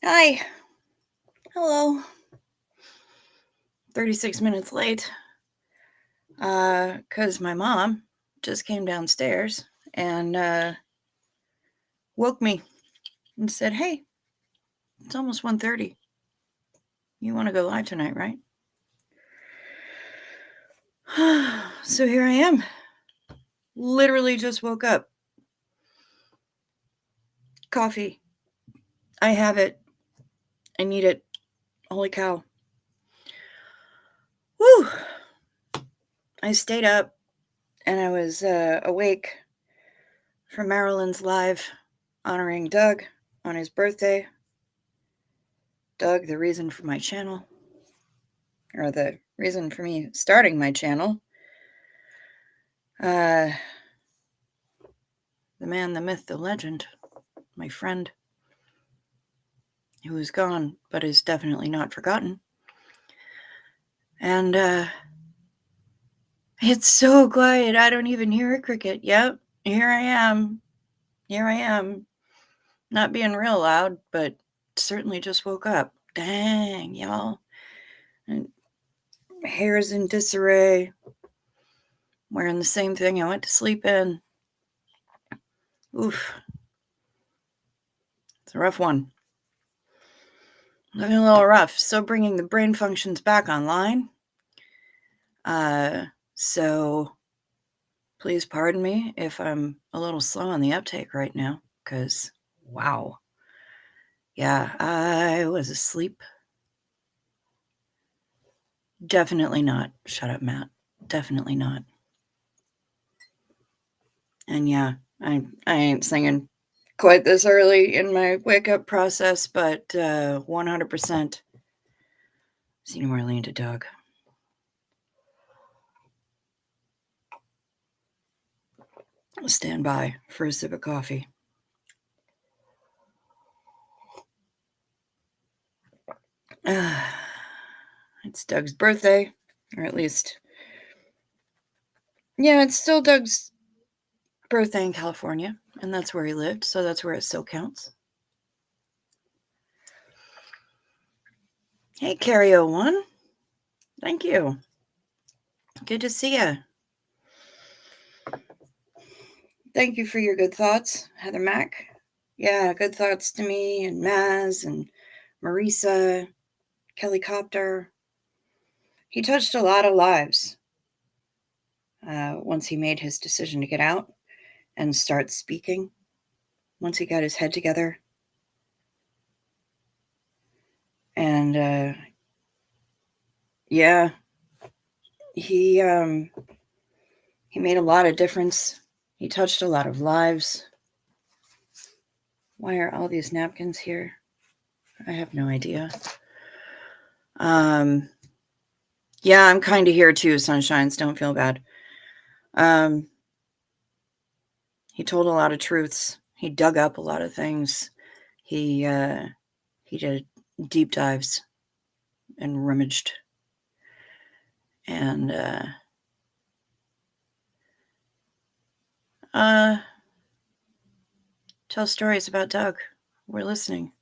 Hi. Hello. 36 minutes late. Cause my mom just came downstairs and woke me and said, "Hey, it's almost 1:30. You want to go live tonight, right?" So here I am. Literally just woke up. Coffee. I have it. I need it. Holy cow. Woo! I stayed up and I was awake for Marilyn's live honoring Doug on his birthday. Doug, the reason for my channel, or the reason for me starting my channel. The man, the myth, the legend, my friend, who is gone, but is definitely not forgotten. And it's so quiet, I don't even hear a cricket. Yep, here I am. Here I am. Not being real loud, but certainly just woke up. Dang, y'all. And hair's in disarray. Wearing the same thing I went to sleep in. Oof. It's a rough one. Looking a little rough. So bringing the brain functions back online. So please pardon me if I'm a little slow on the uptake right now, because wow. Yeah, I was asleep. Definitely not. Shut up, Matt. Definitely not. And yeah, I ain't singing quite this early in my wake up process, but 100% Senior Marlene to Doug. Stand by for a sip of coffee. It's Doug's birthday, or at least, yeah, it's still Doug's birthday in California, and that's where he lived, so that's where it still counts. Hey, Carry01. Thank you. Good to see you. Thank you for your good thoughts, Heather Mack. Yeah, good thoughts to me and Maz and Marisa, Kelly Copter. He touched a lot of lives once he made his decision to get out and start speaking, once he got his head together. And yeah, he made a lot of difference. He touched a lot of lives. Why are all these napkins here? I have no idea. Yeah, I'm kind of here too, Sunshines. Don't feel bad. He told a lot of truths. He dug up a lot of things. He did deep dives and rummaged. And tell stories about Doug. We're listening.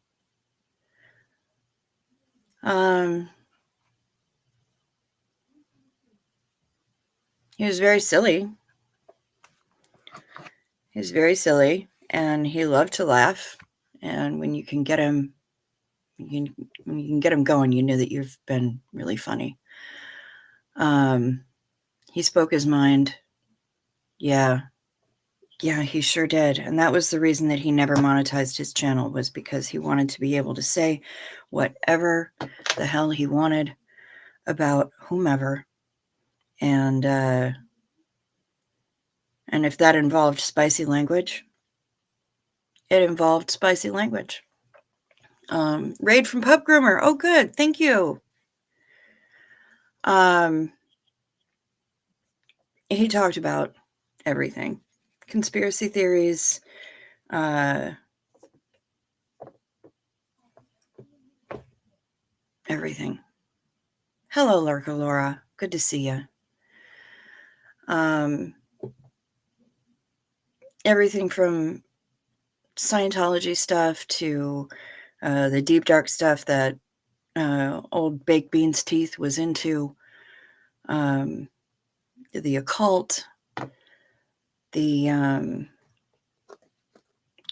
He was very silly. He was very silly, and he loved to laugh. And when you can get him, when you can get him going, you know that you've been really funny. He spoke his mind. Yeah, he sure did. And that was the reason that he never monetized his channel, was because he wanted to be able to say whatever the hell he wanted about whomever. And if that involved spicy language, it involved spicy language. Raid from Pup Groomer. Oh, good. Thank you. He talked about everything. Conspiracy theories, everything. Hello, Lurka Laura. Good to see you. Everything from Scientology stuff to the deep, dark stuff that old Baked Beans' Teeth was into, the occult,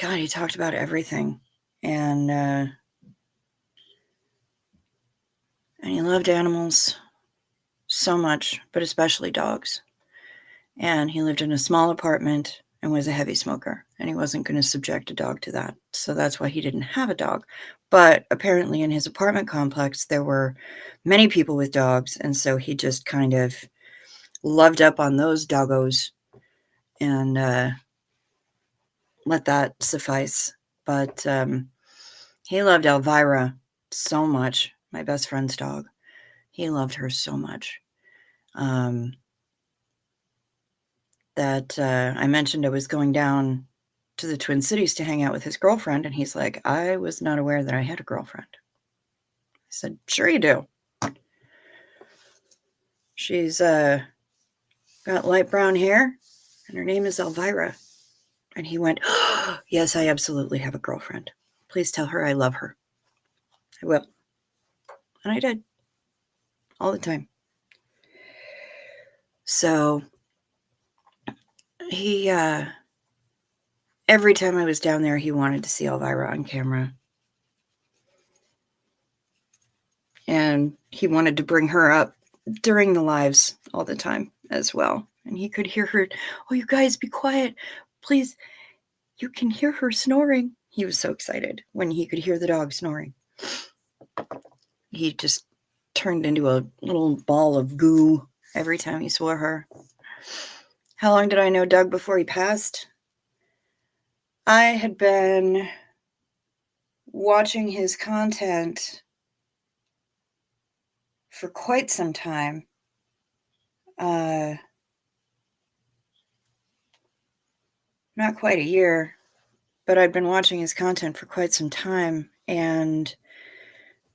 God, he talked about everything. And he loved animals so much, but especially dogs. And he lived in a small apartment and was a heavy smoker, and he wasn't going to subject a dog to that. So that's why he didn't have a dog. But apparently in his apartment complex, there were many people with dogs, and so he just kind of loved up on those doggos and let that suffice. But he loved Elvira so much, my best friend's dog. He loved her so much. That I mentioned I was going down to the Twin Cities to hang out with his girlfriend, and he's like, I was not aware that I had a girlfriend. I said, sure you do. She's got light brown hair, and her name is Elvira. And he went, oh, yes, I absolutely have a girlfriend. Please tell her I love her. I will. And I did. All the time. So he, every time I was down there, he wanted to see Elvira on camera. And he wanted to bring her up during the lives all the time as well. And he could hear her, oh, you guys, be quiet. Please, you can hear her snoring. He was so excited when he could hear the dog snoring. He just turned into a little ball of goo every time he saw her. How long did I know Doug before he passed? I had been watching his content for quite some time. Not quite a year, but I'd been watching his content for quite some time and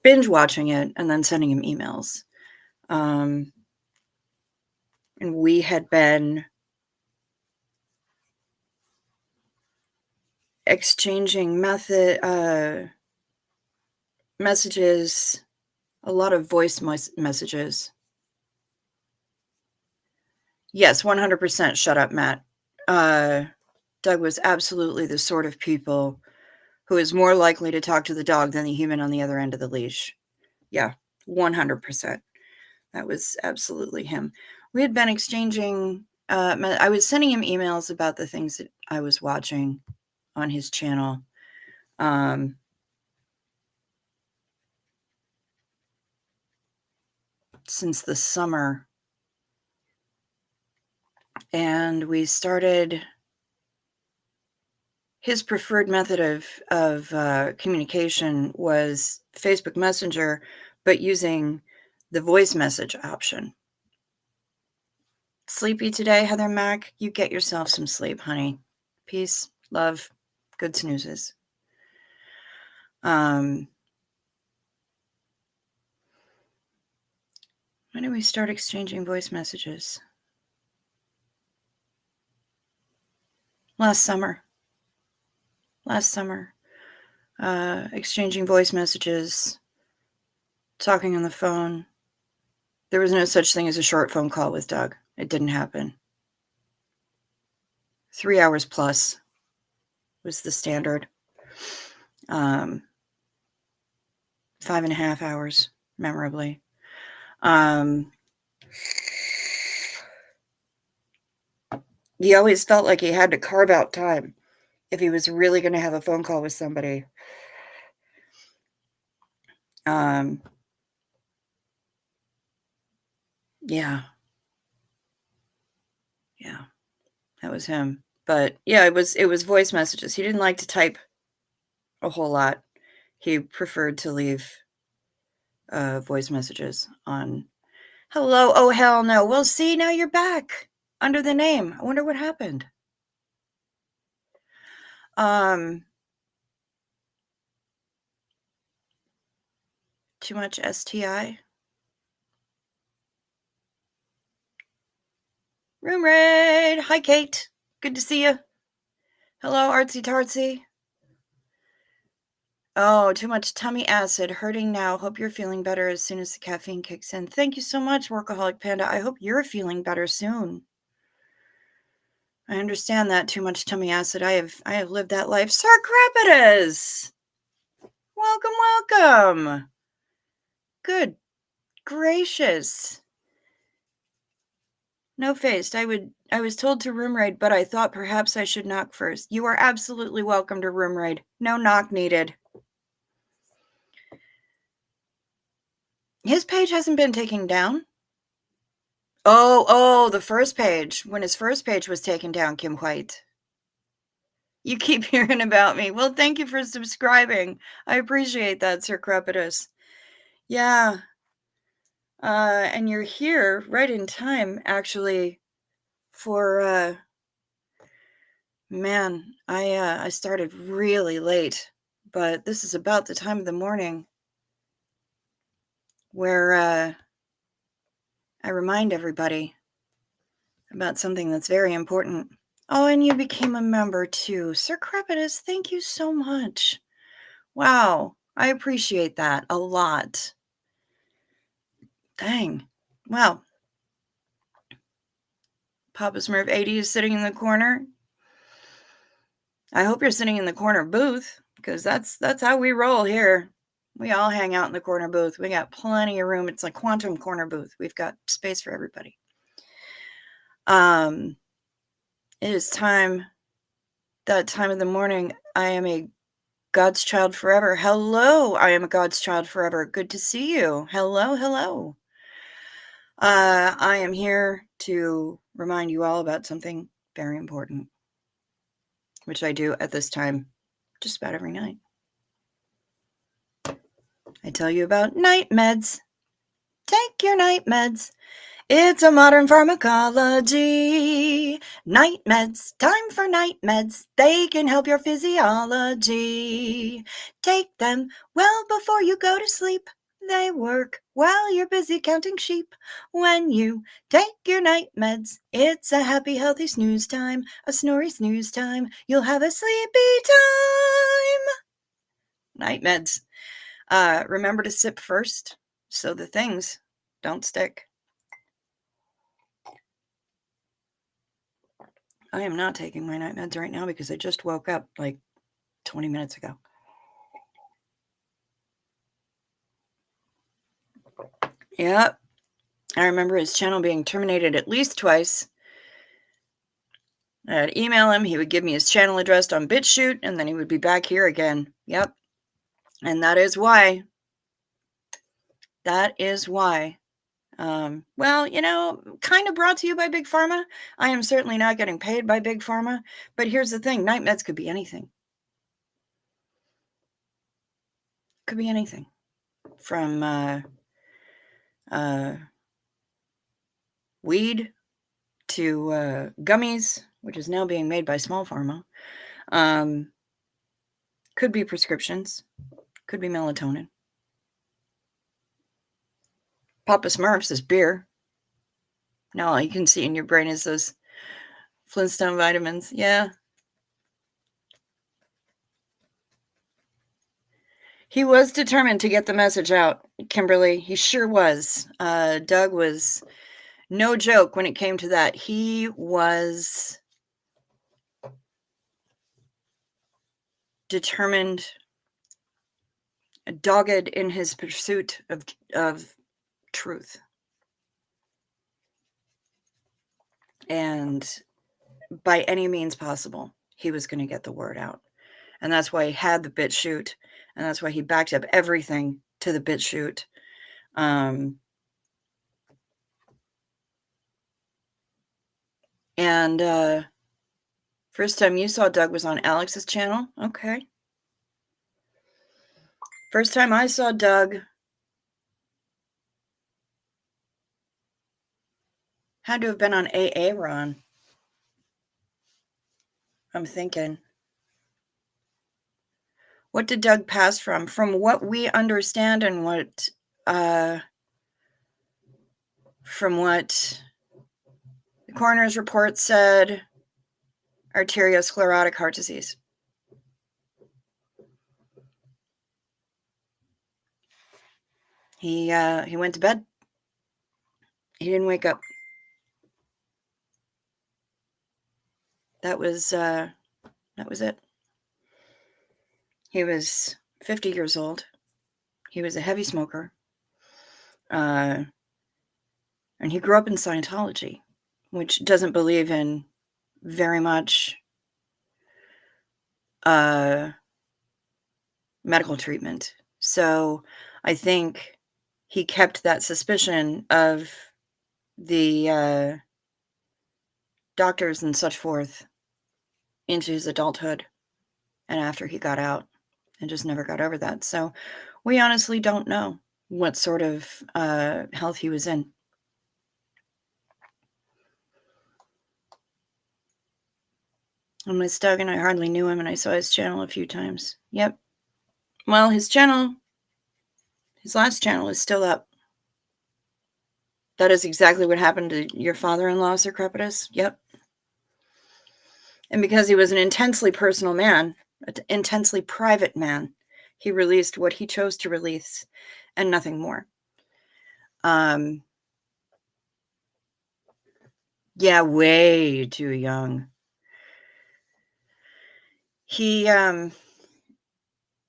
binge watching it and then sending him emails. And we had been exchanging messages, a lot of voice messages. Yes, 100% shut up, Matt. Doug was absolutely the sort of people who is more likely to talk to the dog than the human on the other end of the leash. Yeah, 100%. That was absolutely him. We had been exchanging, I was sending him emails about the things that I was watching on his channel. Since the summer. And we started, his preferred method of communication was Facebook Messenger, but using the voice message option. Sleepy today, Heather Mack? You get yourself some sleep, honey. Peace, love, good snoozes. When did we start exchanging voice messages? Last summer. Exchanging voice messages, talking on the phone. There was no such thing as a short phone call with Doug. It didn't happen. 3 hours plus was the standard. 5.5 hours, memorably. He always felt like he had to carve out time if he was really going to have a phone call with somebody. Yeah, that was him. But yeah, it was voice messages. He didn't like to type a whole lot. He preferred to leave voice messages on. Hello, oh hell no. Well, see, now you're back under the name. I wonder what happened. Too much STI. Room raid. Hi, Kate. Good to see you. Hello, Artsy Tartsy. Oh, too much tummy acid. Hurting now. Hope you're feeling better as soon as the caffeine kicks in. Thank you so much, Workaholic Panda. I hope you're feeling better soon. I understand that too much tummy acid. I have lived that life. Sir Crepitus! Welcome, welcome. Good gracious. No faced. I was told to room raid, but I thought perhaps I should knock first. You are absolutely welcome to room raid. No knock needed. His page hasn't been taken down. Oh, the first page. When his first page was taken down, Kim White. You keep hearing about me. Well, thank you for subscribing. I appreciate that, Sir Crepitus. Yeah. And you're here right in time, actually, for, man, I started really late, but this is about the time of the morning where, I remind everybody about something that's very important. Oh, and you became a member too. Sir Crepitus, thank you so much. Wow, I appreciate that a lot. Dang. Wow. Papa Smurf 80 is sitting in the corner. I hope you're sitting in the corner booth, because that's how we roll here. We all hang out in the corner booth. We got plenty of room. It's like quantum corner booth. We've got space for everybody. It is time, that time of the morning. I am a God's child forever. Hello, I am a God's child forever. Good to see you. Hello, hello. I am here to remind you all about something very important, which I do at this time just about every night. I tell you about night meds. Take your night meds. It's a modern pharmacology. Night meds, time for night meds. They can help your physiology. Take them well before you go to sleep. They work while you're busy counting sheep. When you take your night meds, it's a happy, healthy snooze time. A snory snooze time. You'll have a sleepy time. Night meds. Remember to sip first so the things don't stick. I am not taking my night meds right now because I just woke up like 20 minutes ago. Yep. I remember his channel being terminated at least twice. I'd email him. He would give me his channel address on BitChute, and then he would be back here again. Yep. And that is why. That is why. Well, kind of brought to you by Big Pharma. I am certainly not getting paid by Big Pharma. But here's the thing. Night meds could be anything. Could be anything. From weed to gummies, which is now being made by Small Pharma. Could be prescriptions. Could be melatonin. Papa Smurfs is beer. Now all you can see in your brain is those Flintstone vitamins. Yeah. He was determined to get the message out, Kimberly. He sure was. Doug was no joke when it came to that. He was determined, dogged in his pursuit of truth. And by any means possible, he was going to get the word out. And that's why he had the BitChute. And that's why he backed up everything to the BitChute. And first time you saw Doug was on Alex's channel? Okay. First time I saw Doug had to have been on AA Ron. I'm thinking. What did Doug pass from? From what we understand and from what the coroner's report said, arteriosclerotic heart disease. He went to bed. He didn't wake up. That was it. He was 50 years old. He was a heavy smoker. And he grew up in Scientology, which doesn't believe in very much medical treatment. So I think he kept that suspicion of the doctors and such forth into his adulthood and after he got out, and just never got over that. So we honestly don't know what sort of health he was in. And my Doug and I hardly knew him, and I saw his channel a few times. Yep. Well, his last channel is still up. That is exactly what happened to your father-in-law, Sir Crepitus. Yep. And because he was an intensely personal man, an intensely private man, he released what he chose to release and nothing more. Yeah, way too young. He,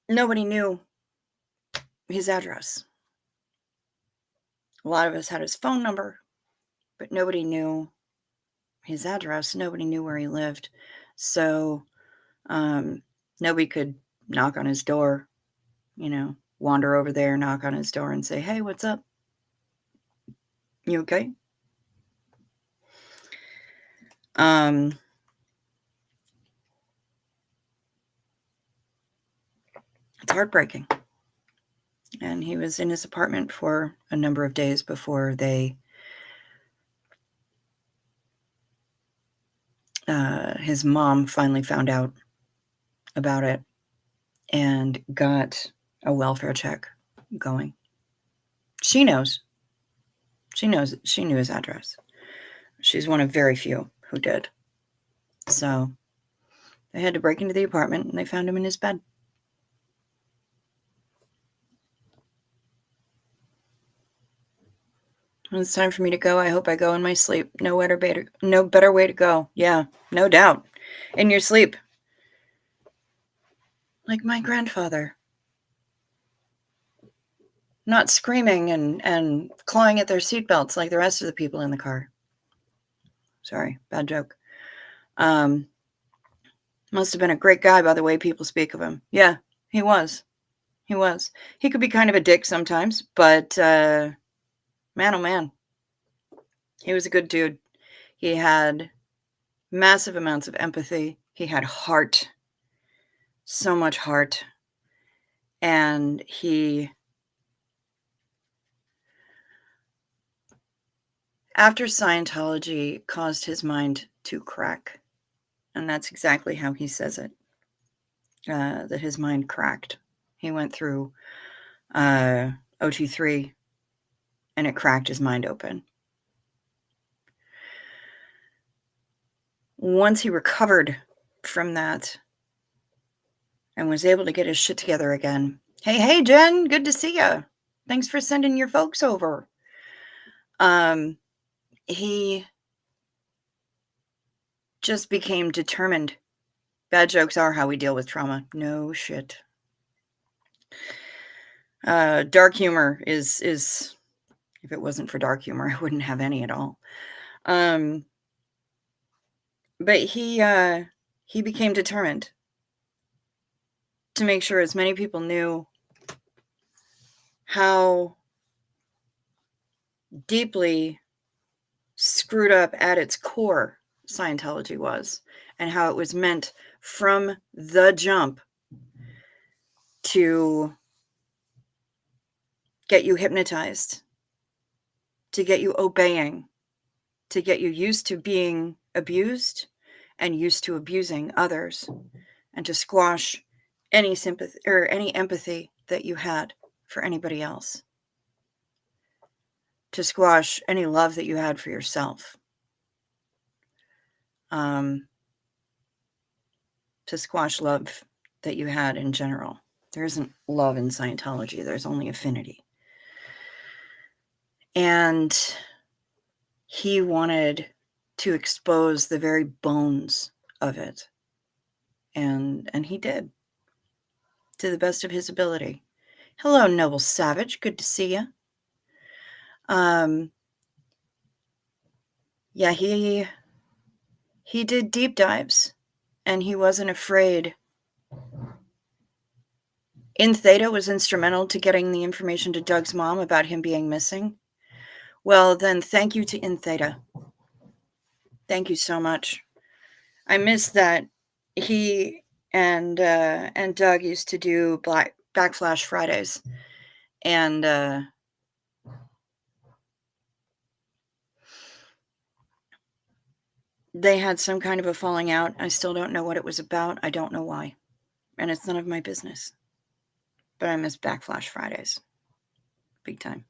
nobody knew his address. A lot of us had his phone number, but nobody knew his address. Nobody knew where he lived. So, nobody could knock on his door, wander over there, knock on his door and say, "Hey, what's up? You okay?" It's heartbreaking. And he was in his apartment for a number of days before his mom finally found out about it and got a welfare check going. She knows. She knows. She knew his address. She's one of very few who did. So they had to break into the apartment and they found him in his bed. When it's time for me to go, I hope I go in my sleep. No better way to go. Yeah, no doubt. In your sleep. Like my grandfather. Not screaming and clawing at their seatbelts like the rest of the people in the car. Sorry, bad joke. Must have been a great guy by the way people speak of him. Yeah, he was. He was. He could be kind of a dick sometimes, but man, oh man. He was a good dude. He had massive amounts of empathy. He had heart. So much heart. And after Scientology caused his mind to crack, and that's exactly how he says it, that his mind cracked. He went through OT3 and it cracked his mind open. Once he recovered from that and was able to get his shit together again. Hey, Jen, good to see you. Thanks for sending your folks over. He just became determined. Bad jokes are how we deal with trauma. No shit. Dark humor is if it wasn't for dark humor, I wouldn't have any at all. But he became determined to make sure as many people knew how deeply screwed up at its core Scientology was, and how it was meant from the jump to get you hypnotized, to get you obeying, to get you used to being abused and used to abusing others, and to squash any sympathy or any empathy that you had for anybody else, to squash any love that you had for yourself, to squash love that you had in general. There isn't love in Scientology. There's only affinity. And he wanted to expose the very bones of it. And he did, to the best of his ability. Hello, Noble Savage. Good to see you. Yeah, he did deep dives, and he wasn't afraid. In Theta was instrumental to getting the information to Doug's mom about him being missing. Well, then thank you to In Theta. Thank you so much. I miss that. He and Doug used to do Backflash Fridays, and they had some kind of a falling out. I still don't know what it was about. I don't know why, and it's none of my business. But I miss Backflash Fridays, big time.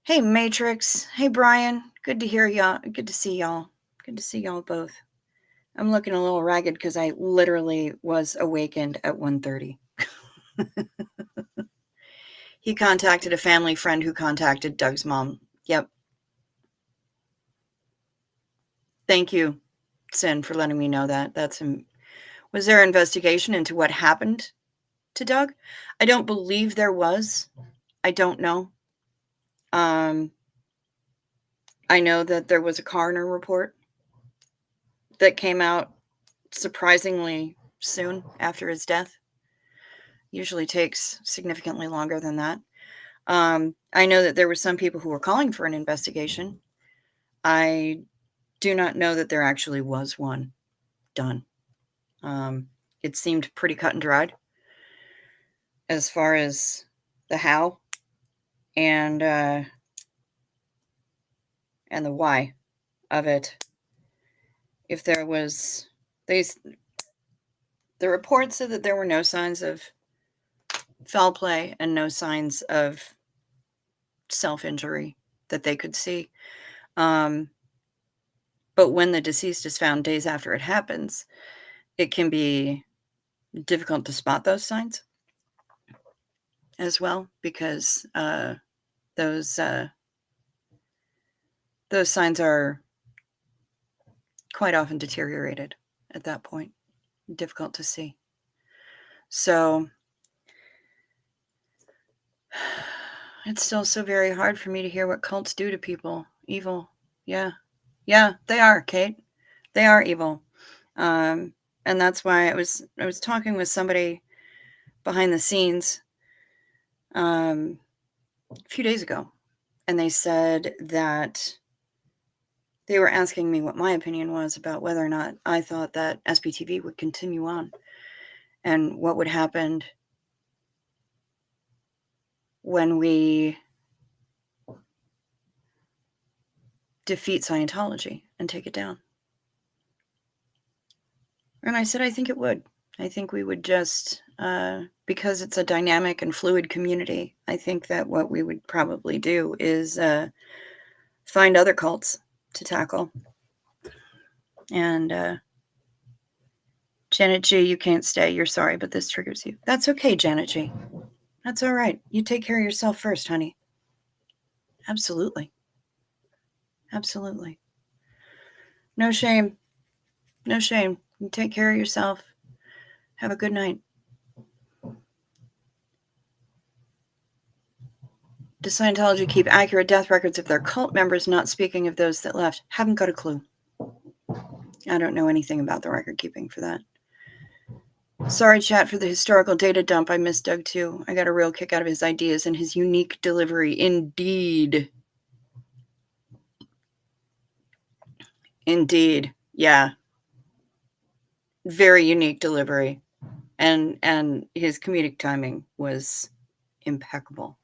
Hey, Matrix. Hey, Brian. Good to hear y'all. Good to see y'all. Good to see y'all both. I'm looking a little ragged because I literally was awakened at 1:30. He contacted a family friend who contacted Doug's mom. Yep. Thank you, Sin, for letting me know that. Was there an investigation into what happened to Doug? I don't believe there was. I don't know. I know that there was a coroner report that came out surprisingly soon after his death. Usually takes significantly longer than that. I know that there were some people who were calling for an investigation. I do not know that there actually was one done. It seemed pretty cut and dried as far as the how and the why of it. If there was, the report said that there were no signs of foul play and no signs of self-injury that they could see. But when the deceased is found days after it happens, it can be difficult to spot those signs as well, because those signs are quite often deteriorated at that point, difficult to see. So it's still so very hard for me to hear what cults do to people. Evil. Yeah, they are, Kate. They are evil. And that's why I was talking with somebody behind the scenes a few days ago, and they said that they were asking me what my opinion was about whether or not I thought that SBTV would continue on, and what would happen when we defeat Scientology and take it down. And I said, I think it would. I think we would just, because it's a dynamic and fluid community, I think that what we would probably do is find other cults to tackle. And Janet G, you can't stay. You're sorry, but this triggers you. That's okay, Janet G. That's all right. You take care of yourself first, honey. Absolutely. Absolutely. No shame. No shame. You take care of yourself. Have a good night. Does Scientology keep accurate death records of their cult members, not speaking of those that left? Haven't got a clue. I don't know anything about the record keeping for that. Sorry, chat, for the historical data dump. I missed Doug, too. I got a real kick out of his ideas and his unique delivery. Indeed. Indeed. Yeah. Very unique delivery. And his comedic timing was impeccable.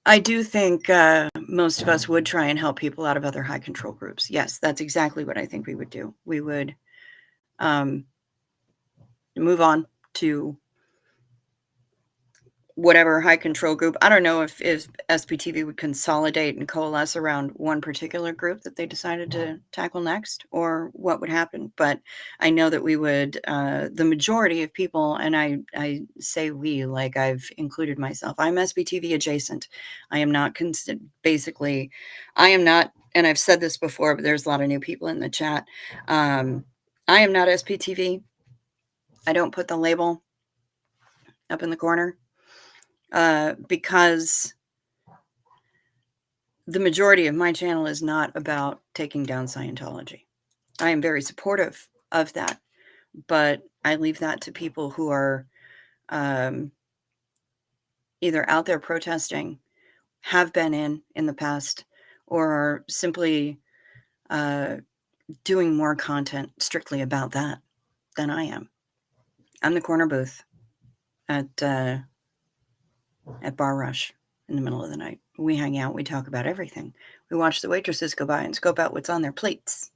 I do think most of us would try and help people out of other high control groups. Yes, that's exactly what I think we would do. We would move on to whatever high control group. I don't know if SPTV would consolidate and coalesce around one particular group that they decided to tackle next, or what would happen. But I know that we would, the majority of people, and I say we, like I've included myself. I'm SPTV adjacent. I am not basically, I am not, and I've said this before, but there's a lot of new people in the chat. I am not SPTV. I don't put the label up in the corner. Because the majority of my channel is not about taking down Scientology. I am very supportive of that, but I leave that to people who are either out there protesting, have been in the past, or are simply doing more content strictly about that than I am. I'm the corner booth at Bar Rush in the middle of the night. We hang out, we talk about everything. We watch the waitresses go by and scope out what's on their plates,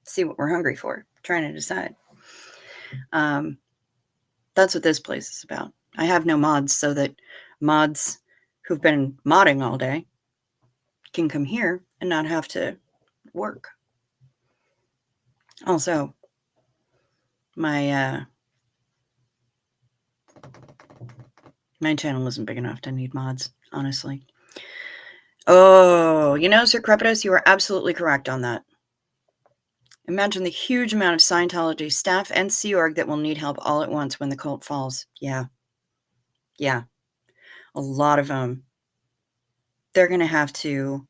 see what we're hungry for, trying to decide. That's what this place is about. I have no mods, so that mods who've been modding all day can come here and not have to work. Also, my channel isn't big enough to need mods, honestly. Oh, Sir Crepitus, you are absolutely correct on that. Imagine the huge amount of Scientology staff and Sea Org that will need help all at once when the cult falls. Yeah. Yeah. A lot of them. They're going to have to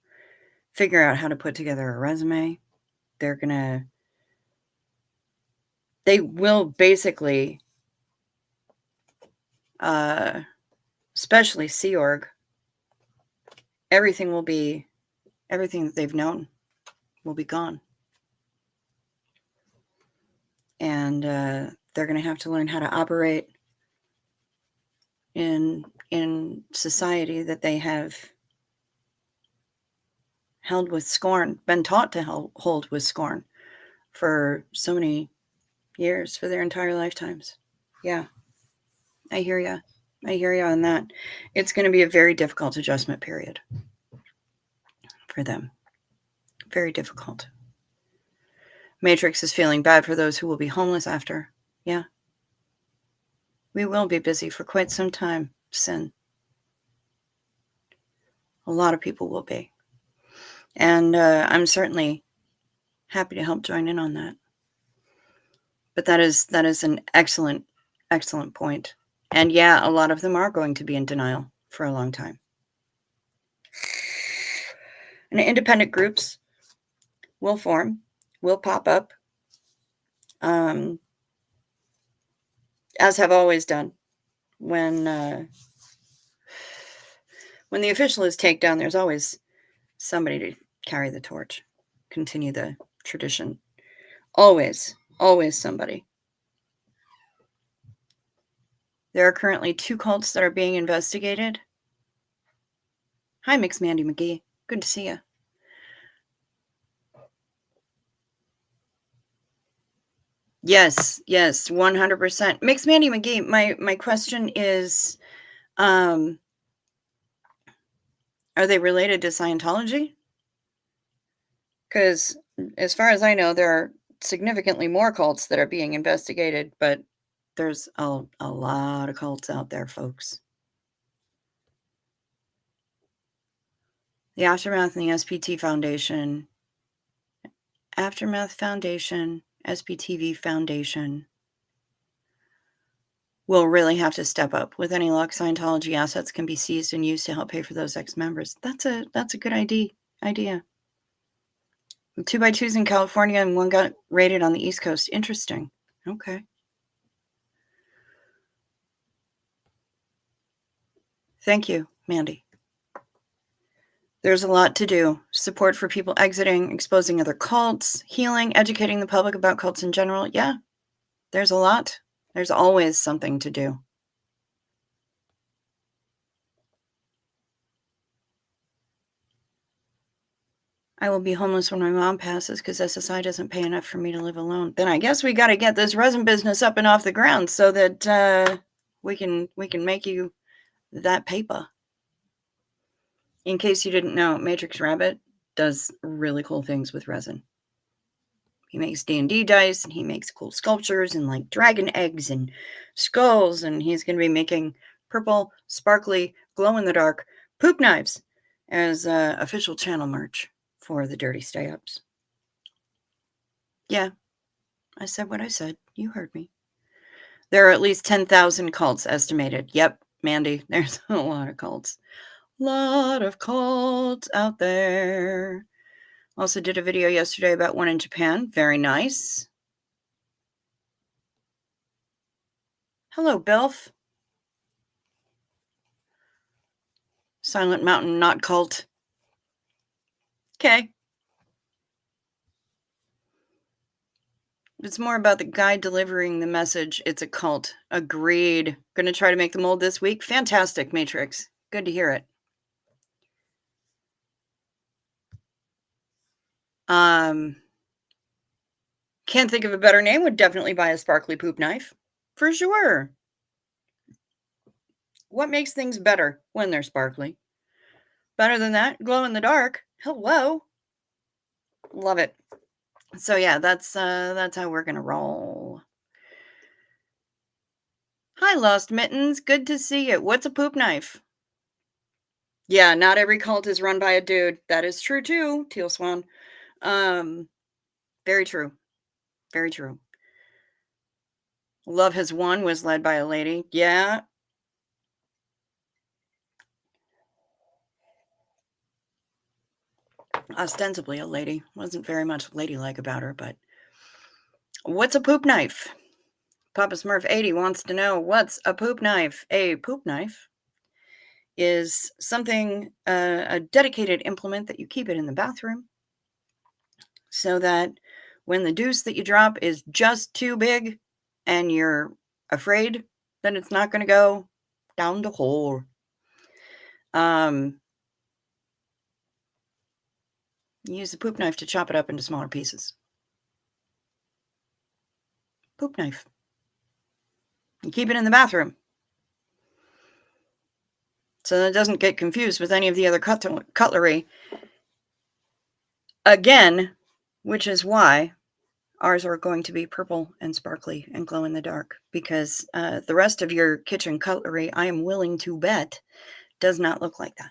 figure out how to put together a resume. They will basically, especially Sea Org, everything that they've known will be gone. And they're going to have to learn how to operate in society that they have held with scorn, been taught to hold with scorn for so many years, for their entire lifetimes. Yeah, I hear you. I hear you on that. It's going to be a very difficult adjustment period for them. Very difficult. Matrix is feeling bad for those who will be homeless after. Yeah. We will be busy for quite some time, Sin. A lot of people will be. And I'm certainly happy to help join in on that. But that is an excellent, excellent point. And yeah, a lot of them are going to be in denial for a long time. And independent groups will form, will pop up, as have always done. When the official is taken down, there's always somebody to carry the torch, continue the tradition. Always, always somebody. There are currently 2 cults that are being investigated. Hi, Mix Mandy McGee. Good to see you. Yes, 100%. Mix Mandy McGee, my question is, are they related to Scientology? Because as far as I know, there are significantly more cults that are being investigated, but there's a lot of cults out there, folks. The Aftermath and the SPT Foundation, Aftermath Foundation, SPTV Foundation will really have to step up. With any luck, Scientology assets can be seized and used to help pay for those ex-members. That's a good idea. 2x2s in California and 1 got raided on the East Coast. Interesting. Okay. Thank you, Mandy. There's a lot to do. Support for people exiting, exposing other cults, healing, educating the public about cults in general. Yeah, there's a lot. There's always something to do. I will be homeless when my mom passes because SSI doesn't pay enough for me to live alone. Then I guess we got to get this resin business up and off the ground so that we can make you that paper. In case you didn't know, Matrix Rabbit does really cool things with resin. He makes D&D dice, and he makes cool sculptures and like dragon eggs and skulls, and he's going to be making purple, sparkly, glow-in-the-dark poop knives as official channel merch for the Dirty Stay-Ups. Yeah, I said what I said. You heard me. There are at least 10,000 cults estimated. Yep, Mandy, there's a lot of cults. Lot of cults out there. Also did a video yesterday about one in Japan. Very nice. Hello, Belf. Silent Mountain, not cult. Okay. It's more about the guy delivering the message. It's a cult. Agreed. Going to try to make the mold this week. Fantastic, Matrix. Good to hear it. Can't think of a better name. Would definitely buy a sparkly poop knife. For sure. What makes things better when they're sparkly? Better than that? Glow in the dark. Hello. Love it. So yeah, that's how we're gonna roll. Hi, Lost Mittens. Good to see you. What's a poop knife? Yeah, not every cult is run by a dude. That is true too, Teal Swan. Very true. Very true. Love Has Won was led by a lady. Yeah. Ostensibly a lady. Wasn't very much ladylike about her, but what's a poop knife? Papa Smurf 80 wants to know, what's a poop knife? A poop knife is something, a dedicated implement that you keep it in the bathroom so that when the deuce that you drop is just too big and you're afraid that it's not going to go down the hole, you use the poop knife to chop it up into smaller pieces. Poop knife. You keep it in the bathroom so that it doesn't get confused with any of the other cutlery. Again, which is why ours are going to be purple and sparkly and glow in the dark, because the rest of your kitchen cutlery, I am willing to bet, does not look like that.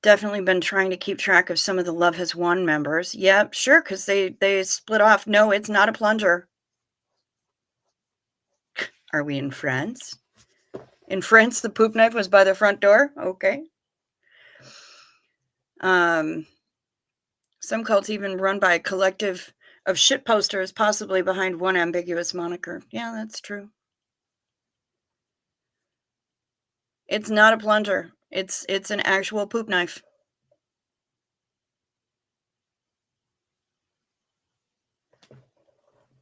Definitely been trying to keep track of some of the Love Has Won members. Yep, sure, because they split off. No, it's not a plunger. Are we in France? In France, the poop knife was by the front door? Okay. Some cults even run by a collective of shit posters, possibly behind one ambiguous moniker. Yeah, that's true. It's not a plunger. It's an actual poop knife.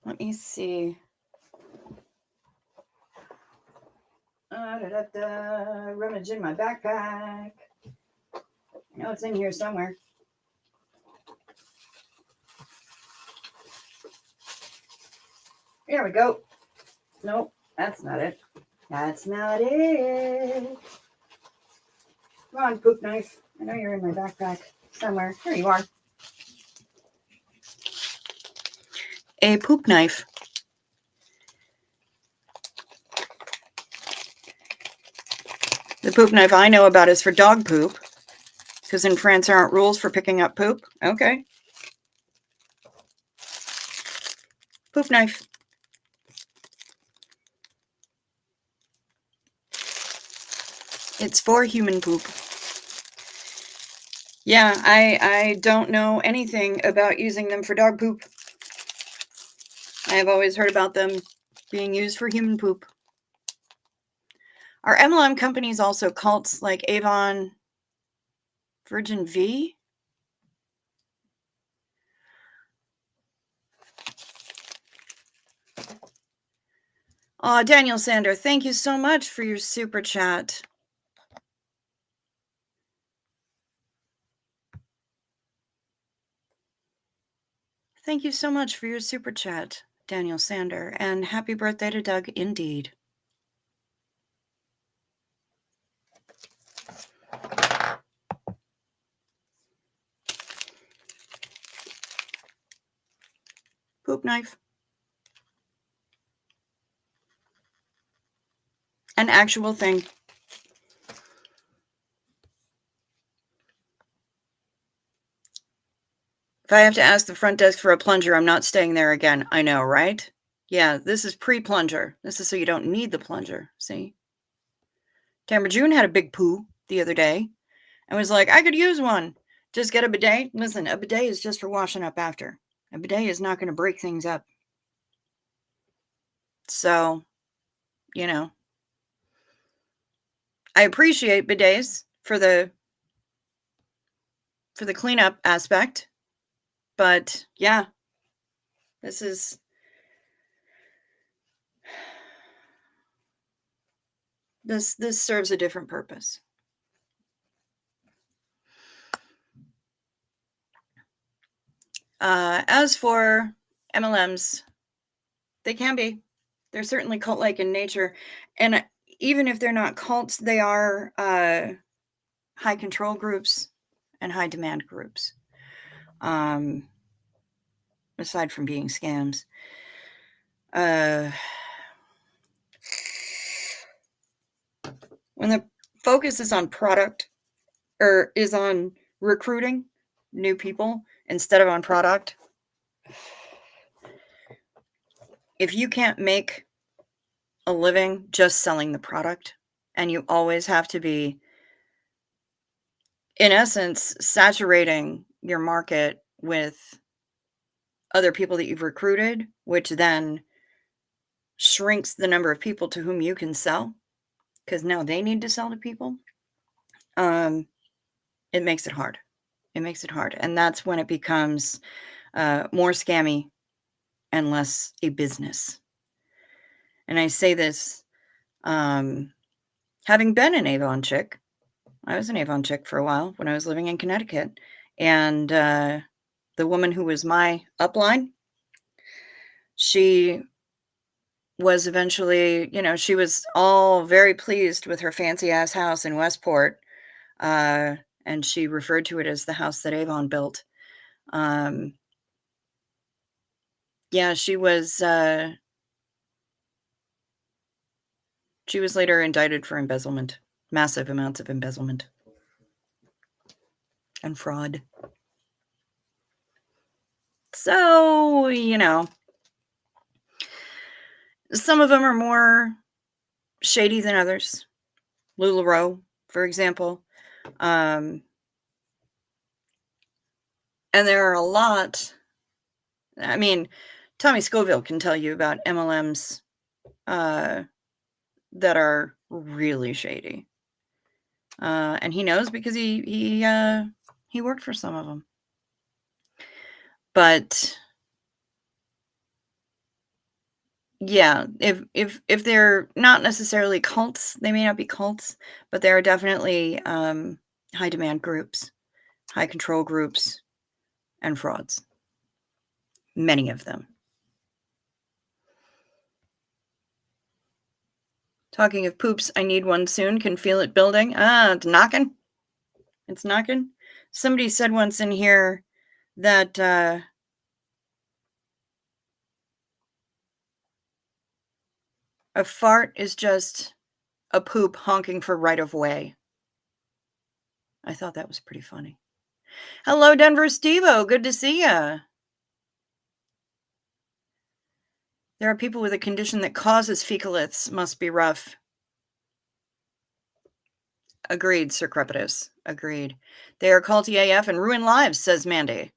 Let me see. Rummage in my backpack. I know it's in here somewhere. Here we go. Nope, that's not it. That's not it. Come on, poop knife. I know you're in my backpack somewhere. Here you are. A poop knife. The poop knife I know about is for dog poop, because in France there aren't rules for picking up poop. Okay. Poop knife. It's for human poop. Yeah, I don't know anything about using them for dog poop. I have always heard about them being used for human poop. Are MLM companies also cults like Avon, Virgin V? Oh, Daniel Sander, thank you so much for your super chat. Thank you so much for your super chat, Daniel Sander, and happy birthday to Doug indeed. Poop knife. An actual thing. If I have to ask the front desk for a plunger, I'm not staying there again. I know, right? Yeah, this is pre-plunger. This is so you don't need the plunger, see? Tamara June had a big poo the other day and was like, I could use one. Just get a bidet. Listen, a bidet is just for washing up after. A bidet is not going to break things up. So, you know, I appreciate bidets for the cleanup aspect, but yeah, this serves a different purpose. As for MLMs, they can be. They're certainly cult-like in nature, and even if they're not cults, they are high control groups and high demand groups. Aside from being scams, when the focus is on product or is on recruiting new people instead of on product, if you can't make a living just selling the product, and you always have to be, in essence, saturating your market with other people that you've recruited, which then shrinks the number of people to whom you can sell, because now they need to sell to people, it makes it hard. It makes it hard. And that's when it becomes more scammy and less a business. And I say this, having been an Avon chick. I was an Avon chick for a while when I was living in Connecticut. And the woman who was my upline, she was eventually, she was all very pleased with her fancy ass house in Westport. And she referred to it as the house that Avon built. Yeah, she was later indicted for embezzlement, massive amounts of embezzlement and fraud. So, some of them are more shady than others. LuLaRoe, for example. And there are a lot. I mean, Tommy Scoville can tell you about MLMs that are really shady. And he knows because he worked for some of them. But yeah, if they're not necessarily cults, they may not be cults, but there are definitely high demand groups, high control groups, and frauds. Many of them. Talking of poops, I need one soon. Can feel it building. It's knocking. It's knocking. Somebody said once in here that a fart is just a poop honking for right of way. I thought that was pretty funny. Hello, Denver Stevo. Good to see ya. There are people with a condition that causes fecaliths. Must be rough. Agreed, Sir Crepitus. Agreed. They are culty AF and ruin lives, says Mandy.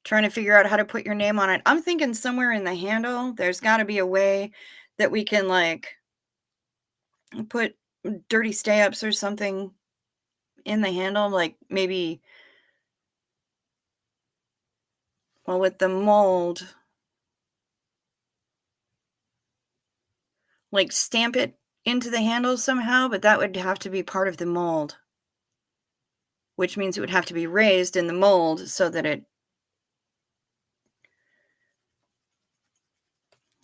Trying to figure out how to put your name on it. I'm thinking somewhere in the handle, there's got to be a way that we can, like, put dirty stay-ups or something in the handle. Like, maybe, well, with the mold, like, stamp it into the handle somehow, but that would have to be part of the mold, which means it would have to be raised in the mold so that it...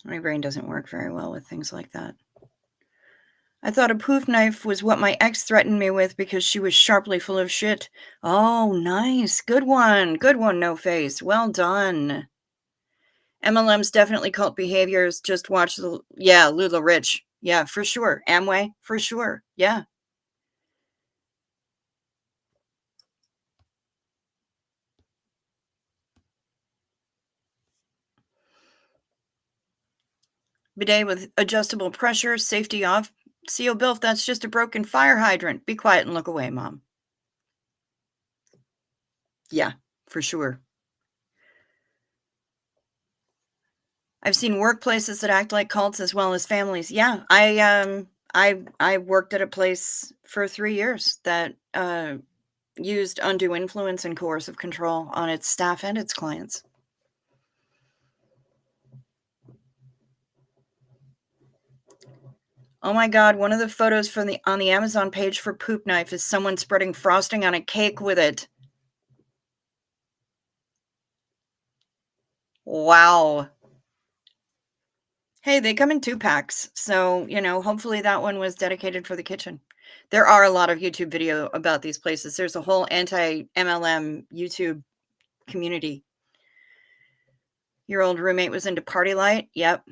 My brain doesn't work very well with things like that. I thought a poof knife was what my ex threatened me with because she was sharply full of shit. Oh, nice. Good one. Good one, No Face. Well done. MLM's definitely cult behaviors. Just watch Lula Rich. Yeah, for sure. Amway, for sure. Yeah. Bidet with adjustable pressure, safety off. CO Bilf, that's just a broken fire hydrant. Be quiet and look away, Mom. Yeah, for sure. I've seen workplaces that act like cults as well as families. Yeah, I worked at a place for 3 years that used undue influence and coercive control on its staff and its clients. Oh my god, one of the photos from on the Amazon page for Poop Knife is someone spreading frosting on a cake with it. Wow. Hey, they come in 2 packs, so, hopefully that one was dedicated for the kitchen. There are a lot of YouTube video about these places. There's a whole anti-MLM YouTube community. Your old roommate was into Party Light? Yep.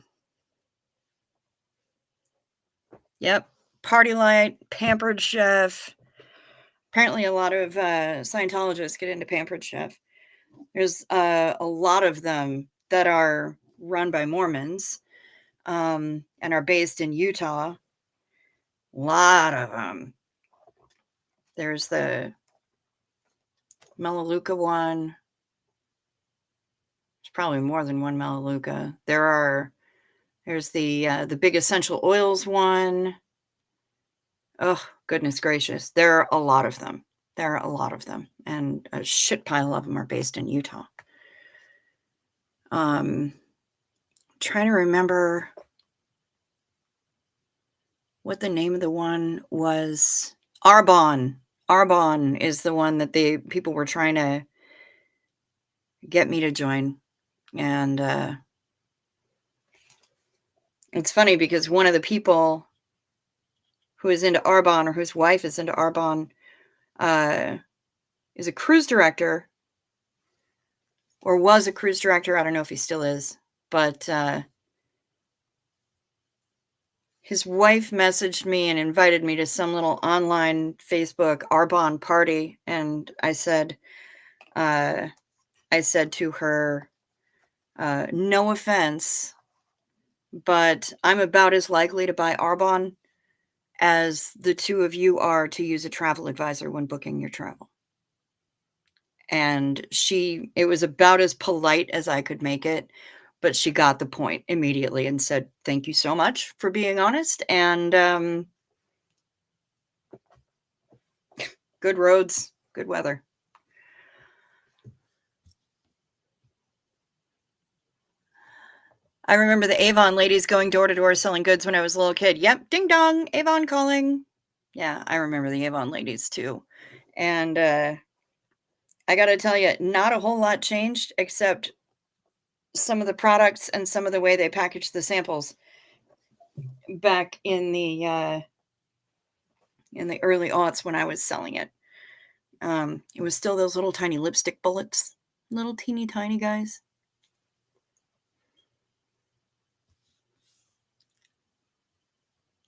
Yep. Party Light, Pampered Chef. Apparently a lot of Scientologists get into Pampered Chef. There's a lot of them that are run by Mormons and are based in Utah. A lot of them. There's the Melaleuca one. There's probably more than one Melaleuca. There's the big essential oils one. Oh, goodness gracious. There are a lot of them. There are a lot of them. And a shit pile of them are based in Utah. Trying to remember what the name of the one was. Arbonne. Arbonne is the one that people were trying to get me to join. And it's funny because one of the people who is into Arbonne, or whose wife is into Arbonne, is a cruise director, or was a cruise director. I don't know if he still is, but his wife messaged me and invited me to some little online Facebook Arbonne party, and I said to her, no offense, but I'm about as likely to buy Arbonne as the two of you are to use a travel advisor when booking your travel. And it was about as polite as I could make it, but she got the point immediately and said, thank you so much for being honest. And good roads, good weather. I remember the Avon ladies going door to door selling goods when I was a little kid. Yep, ding dong, Avon calling. Yeah, I remember the Avon ladies too. And I got to tell you, not a whole lot changed except some of the products and some of the way they packaged the samples back in the early aughts when I was selling it. It was still those little tiny lipstick bullets, little teeny tiny guys.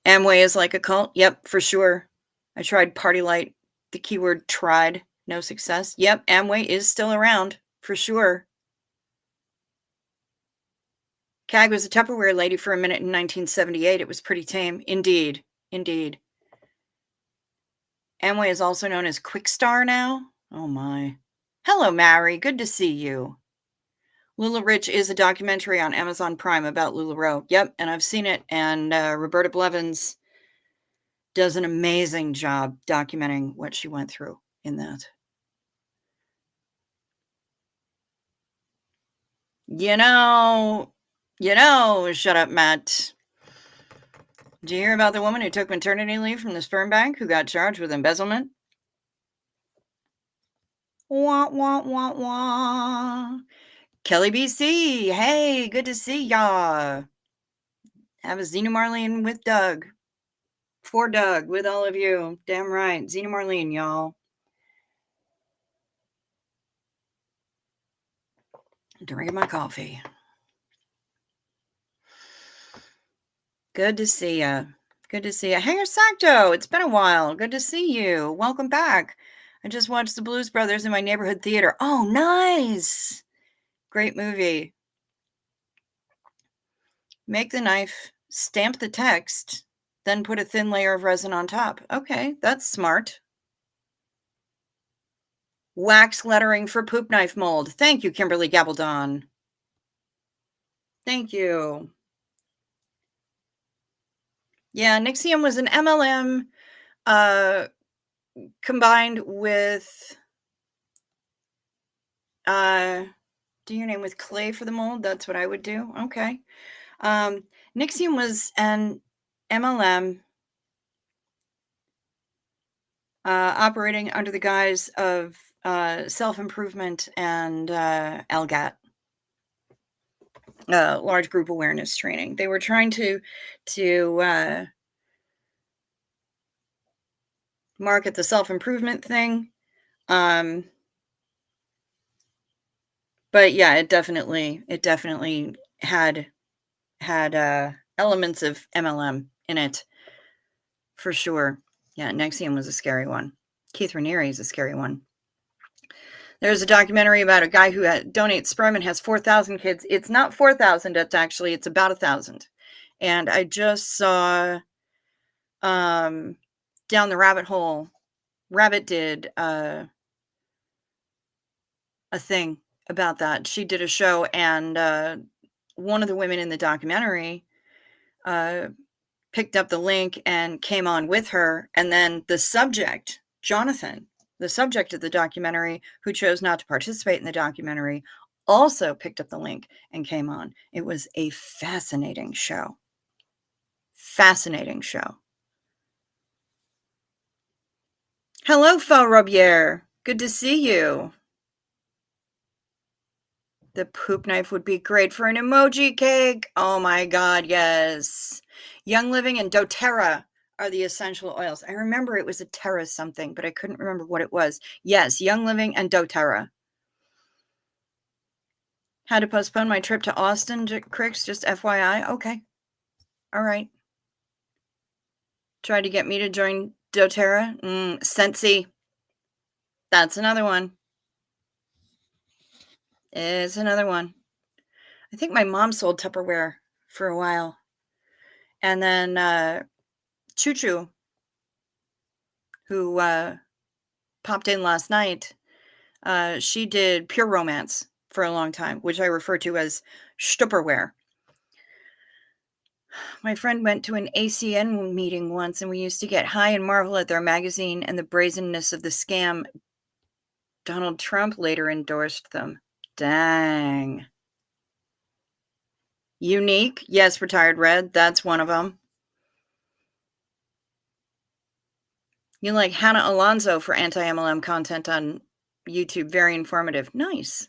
Amway is like a cult. Yep, for sure. I tried Party Light. The keyword tried, no success. Yep, Amway is still around, for sure. CAG was a Tupperware lady for a minute in 1978. It was pretty tame. Indeed. Indeed. Amway is also known as Quickstar now. Oh my. Hello, Mary. Good to see you. Lula Rich is a documentary on Amazon Prime about LuLaRoe. Yep, and I've seen it. And Roberta Blevins does an amazing job documenting what she went through in that. Shut up, Matt. Did you hear about the woman who took maternity leave from the sperm bank who got charged with embezzlement? Wah, wah, wah, wah. Kelly BC, hey, good to see ya. Have a Xena Marlene with Doug. For Doug, with all of you. Damn right. Xena Marlene, y'all. Drinking my coffee. Good to see ya. Good to see ya. Hey, Sacto, it's been a while. Good to see you. Welcome back. I just watched The Blues Brothers in my neighborhood theater. Oh, nice. Great movie. Make the knife, stamp the text, then put a thin layer of resin on top. Okay, that's smart. Wax lettering for poop knife mold. Thank you, Kimberly Gabaldon. Thank you. Yeah, Nixium was an MLM combined with do your name with clay for the mold. That's what I would do. Okay. Nixium was an MLM operating under the guise of self-improvement and LGAT, large group awareness training. They were trying to market the self-improvement thing. But yeah, it definitely had elements of MLM in it for sure. Yeah, Nexium was a scary one. Keith Raniere is a scary one. There's a documentary about a guy who donates sperm and has 4,000 kids. It's not 4,000. It's about 1,000. And I just saw Down the Rabbit Hole. Rabbit did a thing about that. She did a show, and one of the women in the documentary picked up the link and came on with her. And then the subject, Jonathan, the subject of the documentary, who chose not to participate in the documentary, also picked up the link and came on. It was a fascinating show. Fascinating show. Hello, Faux Robier. Good to see you. The poop knife would be great for an emoji cake. Oh my God, yes. Young Living and doTERRA are the essential oils. I remember it was a Terra something, but I couldn't remember what it was. Yes, Young Living and doTERRA. Had to postpone my trip to Austin, Cricks, just FYI. Okay. All right. Tried to get me to join doTERRA. Scentsy. That's another one. It's another one. I think my mom sold Tupperware for a while. And then Choo Choo, who popped in last night, she did Pure Romance for a long time, which I refer to as Stupperware. My friend went to an ACN meeting once, and we used to get high and marvel at their magazine and the brazenness of the scam. Donald Trump later endorsed them. Dang. Unique. Yes, Retired Red. That's one of them. You like Hannah Alonso for anti-MLM content on YouTube. Very informative. Nice.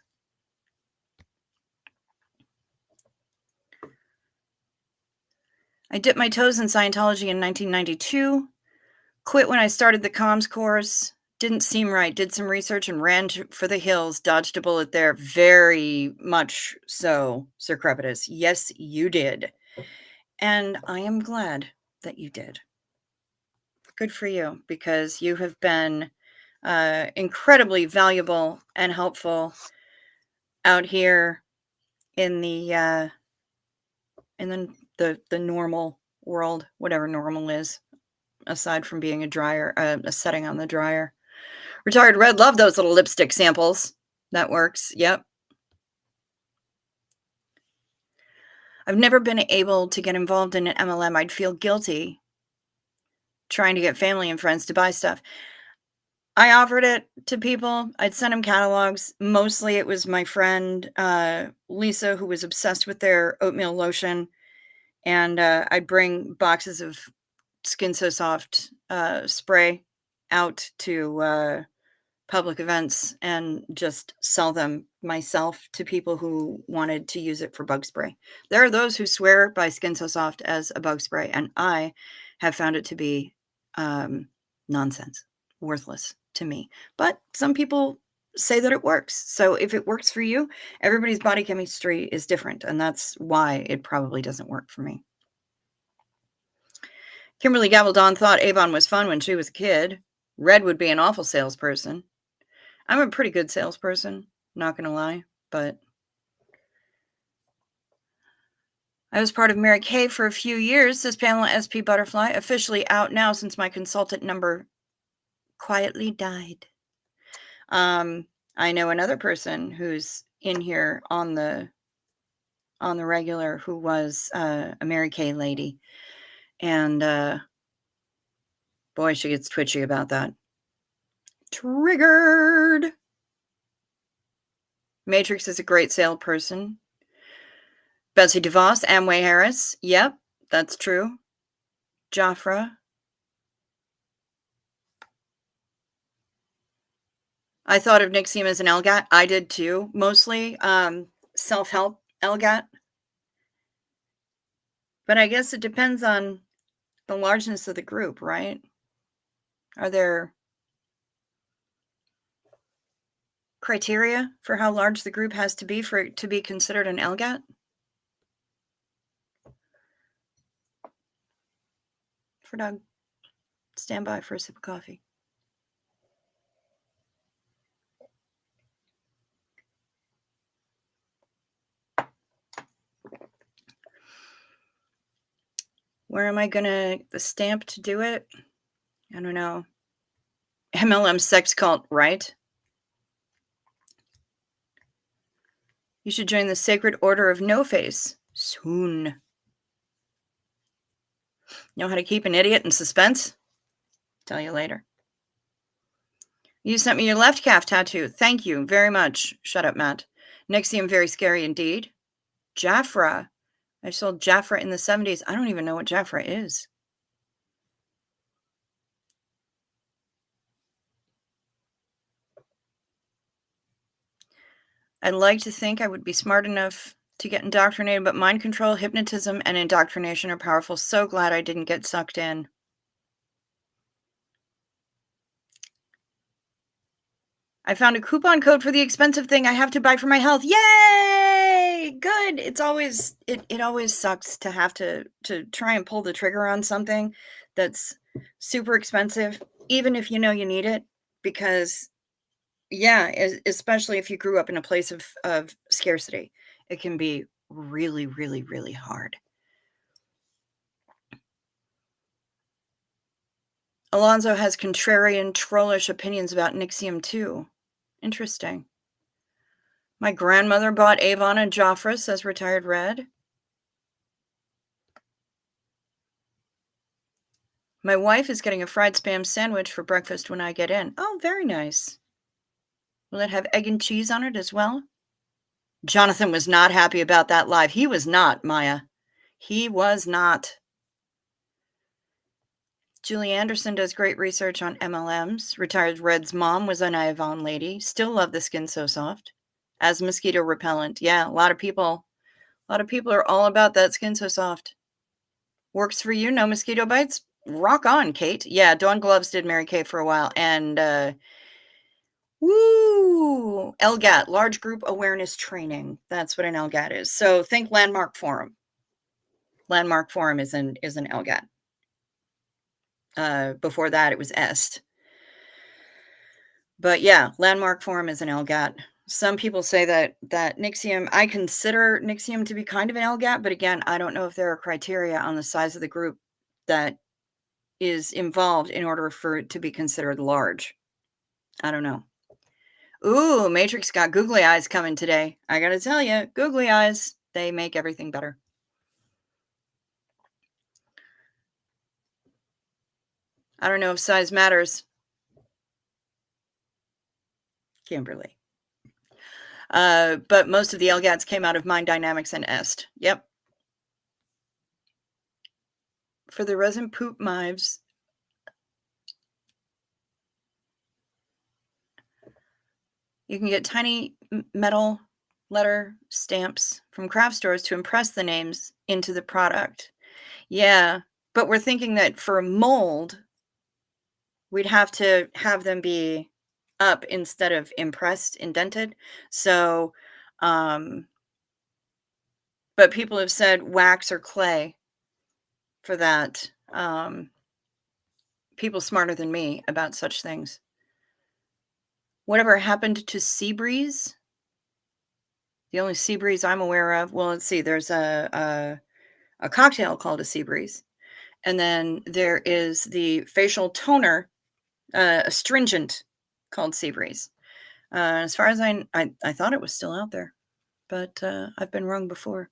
I dipped my toes in Scientology in 1992. Quit when I started the comms course. Didn't seem right. Did some research and ran for the hills. Dodged a bullet there. Very much so, Sir Crepitus. Yes, you did. And I am glad that you did. Good for you, because you have been incredibly valuable and helpful out here in the normal world, whatever normal is, aside from being a dryer, a setting on the dryer. Retired Red, love those little lipstick samples. That works. Yep. I've never been able to get involved in an MLM. I'd feel guilty trying to get family and friends to buy stuff. I offered it to people. I'd send them catalogs. Mostly it was my friend Lisa, who was obsessed with their oatmeal lotion. And I'd bring boxes of Skin So Soft spray out to public events and just sell them myself to people who wanted to use it for bug spray. There are those who swear by Skin So Soft as a bug spray, and I have found it to be nonsense, worthless to me. But some people say that it works. So if it works for you, everybody's body chemistry is different, and that's why it probably doesn't work for me. Kimberly Gabaldon thought Avon was fun when she was a kid. Red would be an awful salesperson. I'm a pretty good salesperson, not gonna lie, but I was part of Mary Kay for a few years, says Pamela SP Butterfly, officially out now since my consultant number quietly died. I know another person who's in here on the regular who was a Mary Kay lady, and boy, she gets twitchy about that. Triggered. Matrix is a great salesperson. Betsy DeVos, Amway Harris. Yep, that's true. Jafra. I thought of Nixium as an LGAT. I did too. Mostly self-help LGAT. But I guess it depends on the largeness of the group, right? Are there criteria for how large the group has to be for it to be considered an LGAT? For Doug, stand by for a sip of coffee. Where am I gonna the stamp to do it? I don't know. MLM sex cult, right? You should join the Sacred Order of No Face soon. Know how to keep an idiot in suspense? Tell you later. You sent me your left calf tattoo. Thank you very much. Shut up, Matt. Nixium, very scary indeed. Jafra. I sold Jafra in the 70s. I don't even know what Jafra is. I'd like to think I would be smart enough to get indoctrinated, but mind control, hypnotism, and indoctrination are powerful. So glad I didn't get sucked in. I found a coupon code for the expensive thing I have to buy for my health. Yay! Good. It's always it always sucks to have to try and pull the trigger on something that's super expensive, even if you know you need it, because yeah, especially if you grew up in a place of scarcity, it can be really, really, really hard. Alonzo has contrarian, trollish opinions about Nixium too. Interesting. My grandmother bought Avon and Jafra, says Retired Red. My wife is getting a fried Spam sandwich for breakfast when I get in. Oh, very nice. Will it have egg and cheese on it as well? Jonathan was not happy about that live. He was not, Maya. He was not. Julie Anderson does great research on MLMs. Retired Red's mom was an Avon lady. Still love the skin so soft. As mosquito repellent. Yeah, a lot of people are all about that skin so soft. Works for you, no mosquito bites? Rock on, Kate. Yeah, Dawn Gloves did Mary Kay for a while. And woo! LGAT, Large Group Awareness Training. That's what an LGAT is. So think Landmark Forum. Landmark Forum is an LGAT. Before that, it was EST. But yeah, Landmark Forum is an LGAT. Some people say that Nixium, I consider Nixium to be kind of an LGAT, but again, I don't know if there are criteria on the size of the group that is involved in order for it to be considered large. I don't know. Ooh, Matrix got googly eyes coming today. I gotta tell you, googly eyes, they make everything better. I don't know if size matters. Kimberly. But most of the LGATs came out of Mind Dynamics and EST. Yep. For the resin poop mives, you can get tiny metal letter stamps from craft stores to impress the names into the product. Yeah, but we're thinking that for a mold, we'd have to have them be up instead of impressed, indented. So, but people have said wax or clay for that. people smarter than me about such things. Whatever happened to sea breeze? The only sea breeze I'm aware of, well, let's see, there's a cocktail called a sea breeze, and then there is the facial toner, astringent called sea breeze. As far as I thought it was still out there, but I've been wrong before.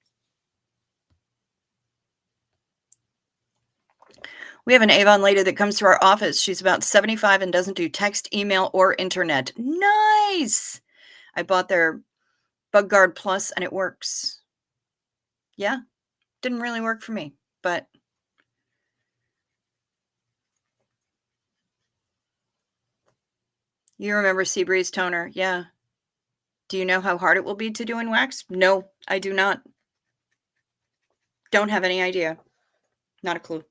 We have an Avon lady that comes to our office. She's about 75 and doesn't do text, email, or internet. Nice. I bought their Bug Guard Plus and it works. Yeah, didn't really work for me, but you remember Seabreeze toner. Yeah. Do you know how hard it will be to do in wax? No, I do not. Don't have any idea. Not a clue.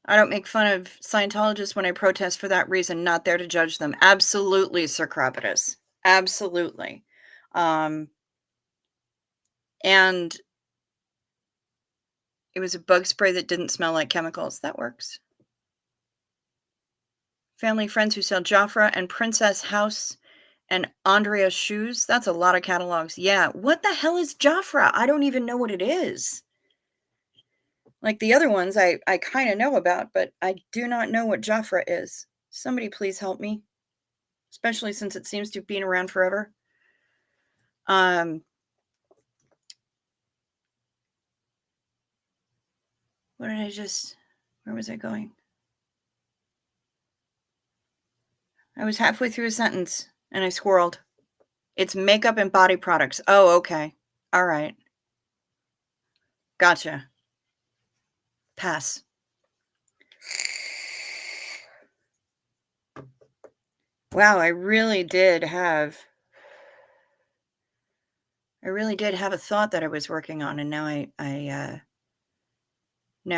I don't make fun of Scientologists when I protest for that reason. Not there to judge them. Absolutely, Sir Cropitus. Absolutely. And it was a bug spray that didn't smell like chemicals. That works. Family friends who sell Jafra and Princess House and Andrea shoes. That's a lot of catalogs. Yeah. What the hell is Jafra? I don't even know what it is. Like the other ones I kind of know about, but I do not know what Jafra is. Somebody please help me, especially since it seems to have been around forever. Where was I going? I was halfway through a sentence and I squirreled. It's makeup and body products. Oh, okay. All right. Gotcha. Pass. Wow, I really did have a thought that I was working on, and now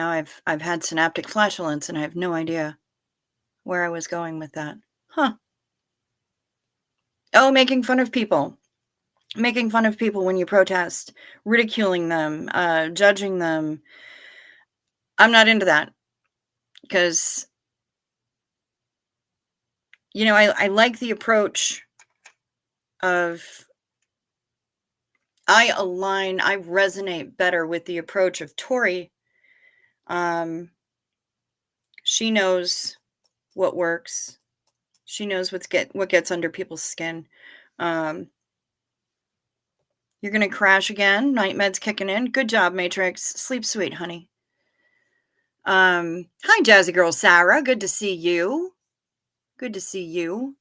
I've had synaptic flatulence, and I have no idea where I was going with that. Huh. Oh, making fun of people. Making fun of people when you protest, ridiculing them, judging them. I'm not into that because, I like the approach of I resonate better with the approach of Tori. She knows what works. She knows what gets under people's skin. You're gonna crash again. Night med's kicking in. Good job, Matrix. Sleep sweet, honey. Hi, Jazzy Girl Sarah. Good to see you. Good to see you.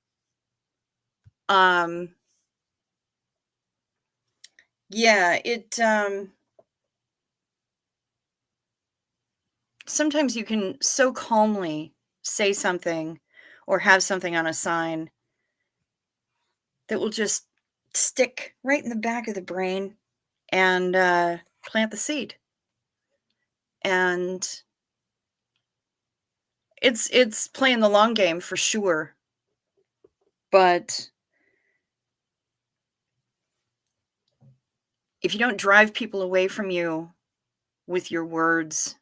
Yeah, sometimes you can so calmly say something or have something on a sign that will just stick right in the back of the brain and plant the seed. And it's playing the long game for sure. But if you don't drive people away from you with your words,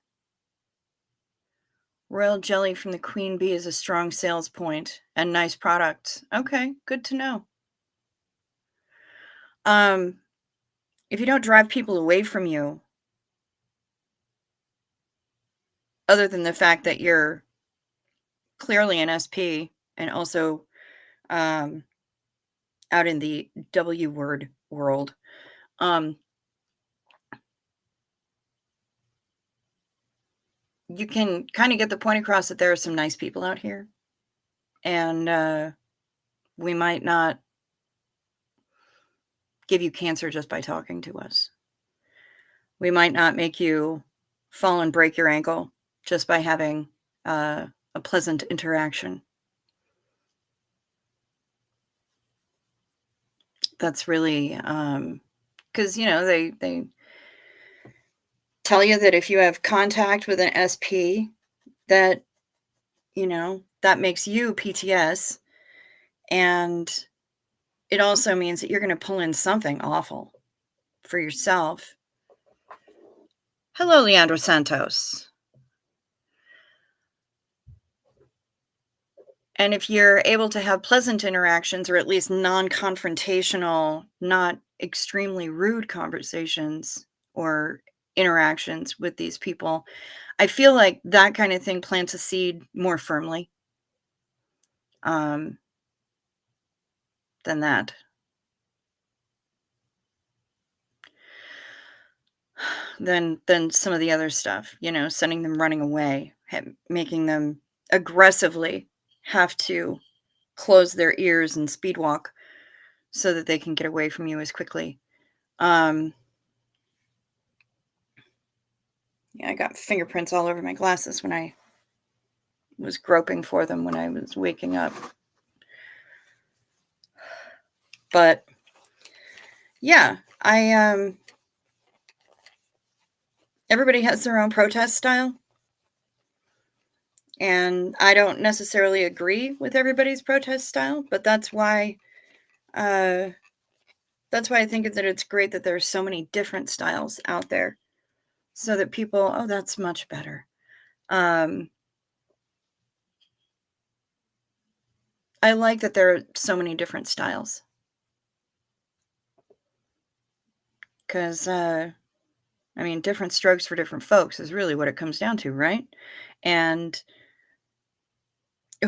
royal jelly from the queen bee is a strong sales point and nice product. Okay, good to know. If you don't drive people away from you, other than the fact that you're clearly an SP and also out in the W word world, you can kind of get the point across that there are some nice people out here, and we might not give you cancer just by talking to us. We might not make you fall and break your ankle just by having a pleasant interaction. That's really because they tell you that if you have contact with an SP, that that makes you PTS, and it also means that you're going to pull in something awful for yourself. Hello, Leandro Santos. And if you're able to have pleasant interactions or at least non-confrontational, not extremely rude conversations or interactions with these people, I feel like that kind of thing plants a seed more firmly, um, than that. Than some of the other stuff, sending them running away, making them aggressively have to close their ears and speed walk so that they can get away from you as quickly. Um, yeah, I got fingerprints all over my glasses when I was groping for them when I was waking up. But yeah, everybody has their own protest style. And I don't necessarily agree with everybody's protest style, but uh, that's why I think that it's great that there's so many different styles out there, so that people, oh, that's much better. I like that there are so many different styles because, different strokes for different folks is really what it comes down to, right? And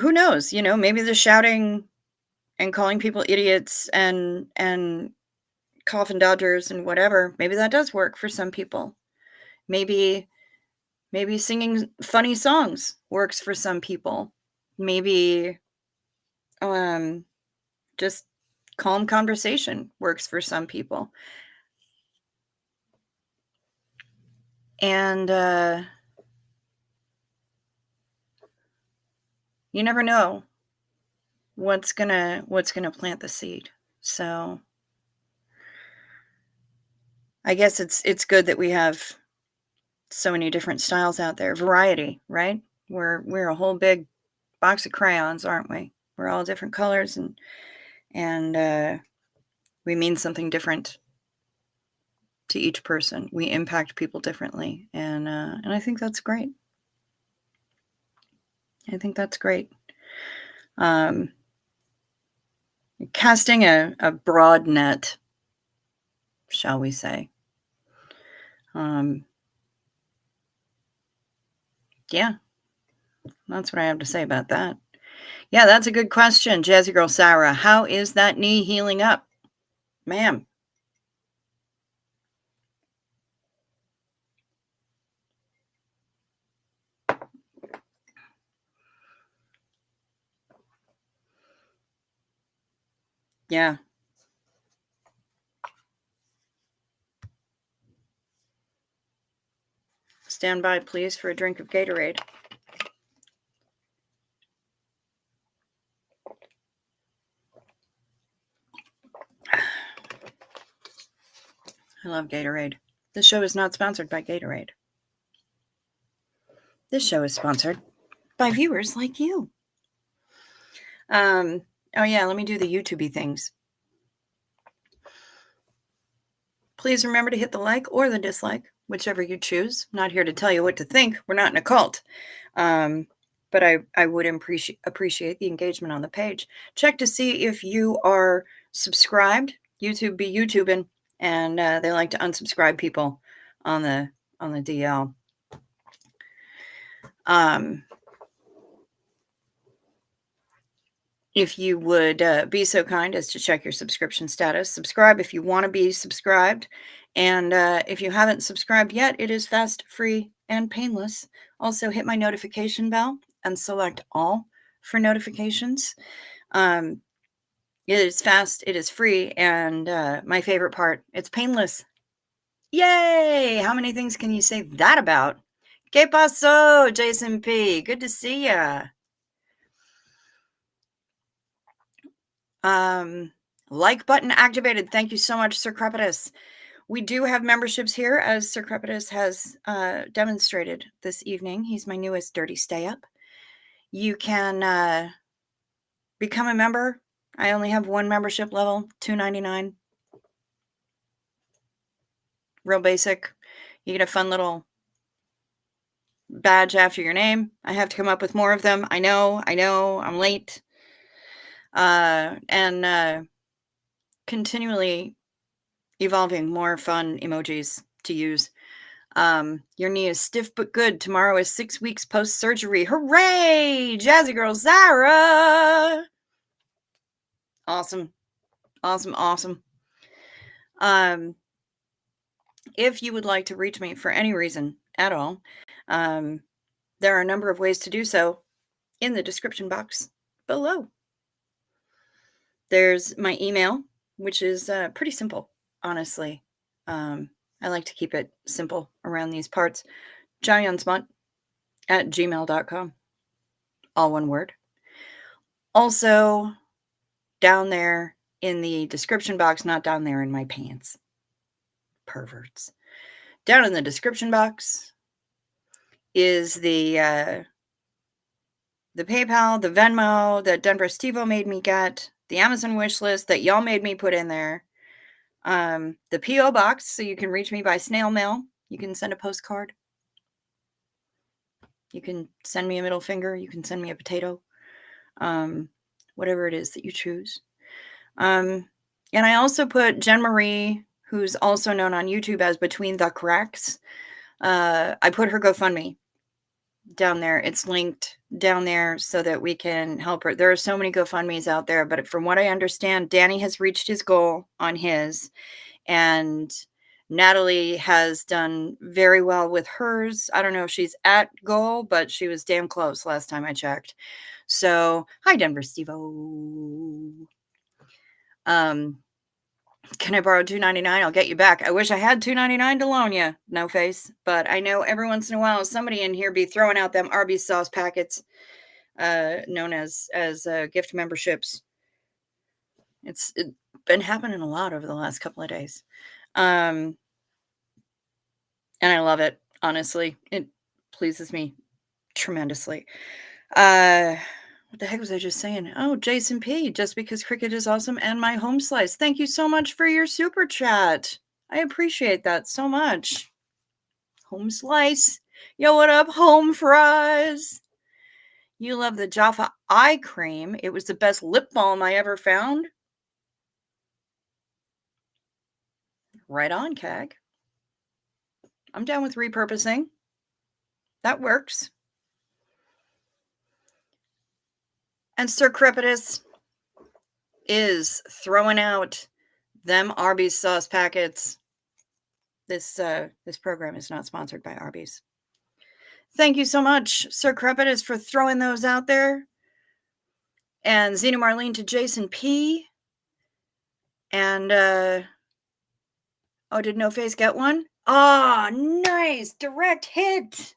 who knows, maybe the shouting and calling people idiots and coffin dodgers and whatever, maybe that does work for some people. Maybe singing funny songs works for some people. Maybe just calm conversation works for some people. And you never know what's gonna plant the seed. So I guess it's good that we have so many different styles out there. Variety, right? We're a whole big box of crayons, aren't we? We're all different colors and we mean something different to each person. We impact people differently, and I think that's great. I think that's great. Casting a broad net, shall we say. Yeah, that's what I have to say about that. Yeah, that's a good question, Jazzy Girl Sarah. How is that knee healing up? Ma'am. Yeah. Stand by, please, for a drink of Gatorade. I love Gatorade. This show is not sponsored by Gatorade. This show is sponsored by viewers like you. Oh yeah, let me do the YouTubey things. Please remember to hit the like or the dislike, whichever you choose. I'm not here to tell you what to think. We're not in a cult. But I would appreciate the engagement on the page. Check to see if you are subscribed. YouTube be YouTubing, and they like to unsubscribe people on the DL. If you would be so kind as to check your subscription status, subscribe if you want to be subscribed. And if you haven't subscribed yet, it is fast, free, and painless. Also, hit my notification bell and select all for notifications. It is fast, it is free, and my favorite part, it's painless. Yay! How many things can you say that about? ¿Qué pasó, Jason P? Good to see ya. Like button activated. Thank you so much, Sir Crepitus. We do have memberships here, as Sir Crepitus has demonstrated this evening. He's my newest dirty stay-up. You can become a member. I only have one membership level, $2.99. Real basic. You get a fun little badge after your name. I have to come up with more of them. I know, I'm late. And continually evolving more fun emojis to use. Your knee is stiff but good. Tomorrow is 6 weeks post-surgery. Hooray! Jazzy girl Zara! Awesome. If you would like to reach me for any reason at all, there are a number of ways to do so in the description box below. There's my email, which is pretty simple, honestly. I like to keep it simple around these parts. johnnyunsmut@gmail.com. All one word. Also, down there in the description box, not down there in my pants. Perverts. Down in the description box is the PayPal, the Venmo that Denver Stevo made me get, the Amazon wish list that y'all made me put in there, the P.O. box, so you can reach me by snail mail. You can send a postcard. You can send me a middle finger. You can send me a potato. Whatever it is that you choose. And I also put Jen Marie, who's also known on YouTube as Between the Cracks. I put her GoFundMe down there. It's linked down there so that we can help her. There are so many GoFundMes out there, but from what I understand, Danny has reached his goal on his, and Natalie has done very well with hers. I don't know if she's at goal, but she was damn close last time I checked. So, hi, Denver Stevo. Can I borrow $2.99? I'll get you back. I wish I had $2.99 to loan you, no face. But I know every once in a while somebody in here be throwing out them Arby's sauce packets, known as gift memberships. It's been happening a lot over the last couple of days. And I love it, honestly. It pleases me tremendously. What the heck was I just saying? Oh, Jason P. Just because cricket is awesome and my home slice. Thank you so much for your super chat. I appreciate that so much. Home slice. Yo, what up, home fries? You love the Jaffa eye cream. It was the best lip balm I ever found. Right on, Cag. I'm down with repurposing. That works. And Sir Crepitus is throwing out them Arby's sauce packets. This program is not sponsored by Arby's. Thank you so much, Sir Crepitus, for throwing those out there. And Zena Marlene to Jason P. And oh, did No Face get one? Ah, oh, nice. Direct hit.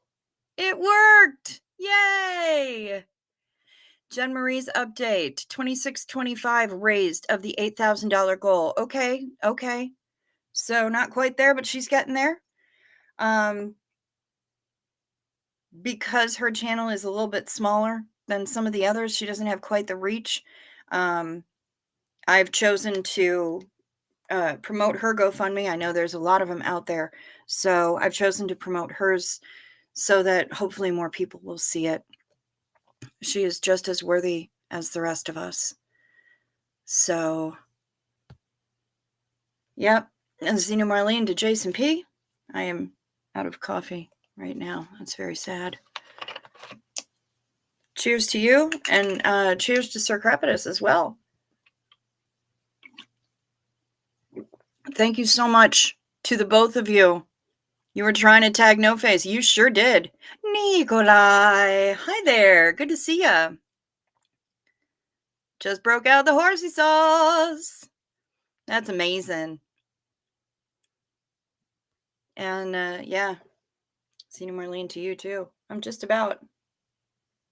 It worked. Yay. Jen Marie's update, 2625 raised of the $8,000 goal. Okay. So not quite there, but she's getting there. Because her channel is a little bit smaller than some of the others, she doesn't have quite the reach. I've chosen to promote her GoFundMe. I know there's a lot of them out there. So I've chosen to promote hers so that hopefully more people will see it. She is just as worthy as the rest of us. So, yep. And Zena Marlene to Jason P. I am out of coffee right now. That's very sad. Cheers to you, and cheers to Sir Crepitus as well. Thank you so much to the both of you. You were trying to tag No Face. You sure did. Nikolai. Hi there. Good to see ya. Just broke out the horsey sauce. That's amazing. And yeah. Zena Marlene to you too. I'm just about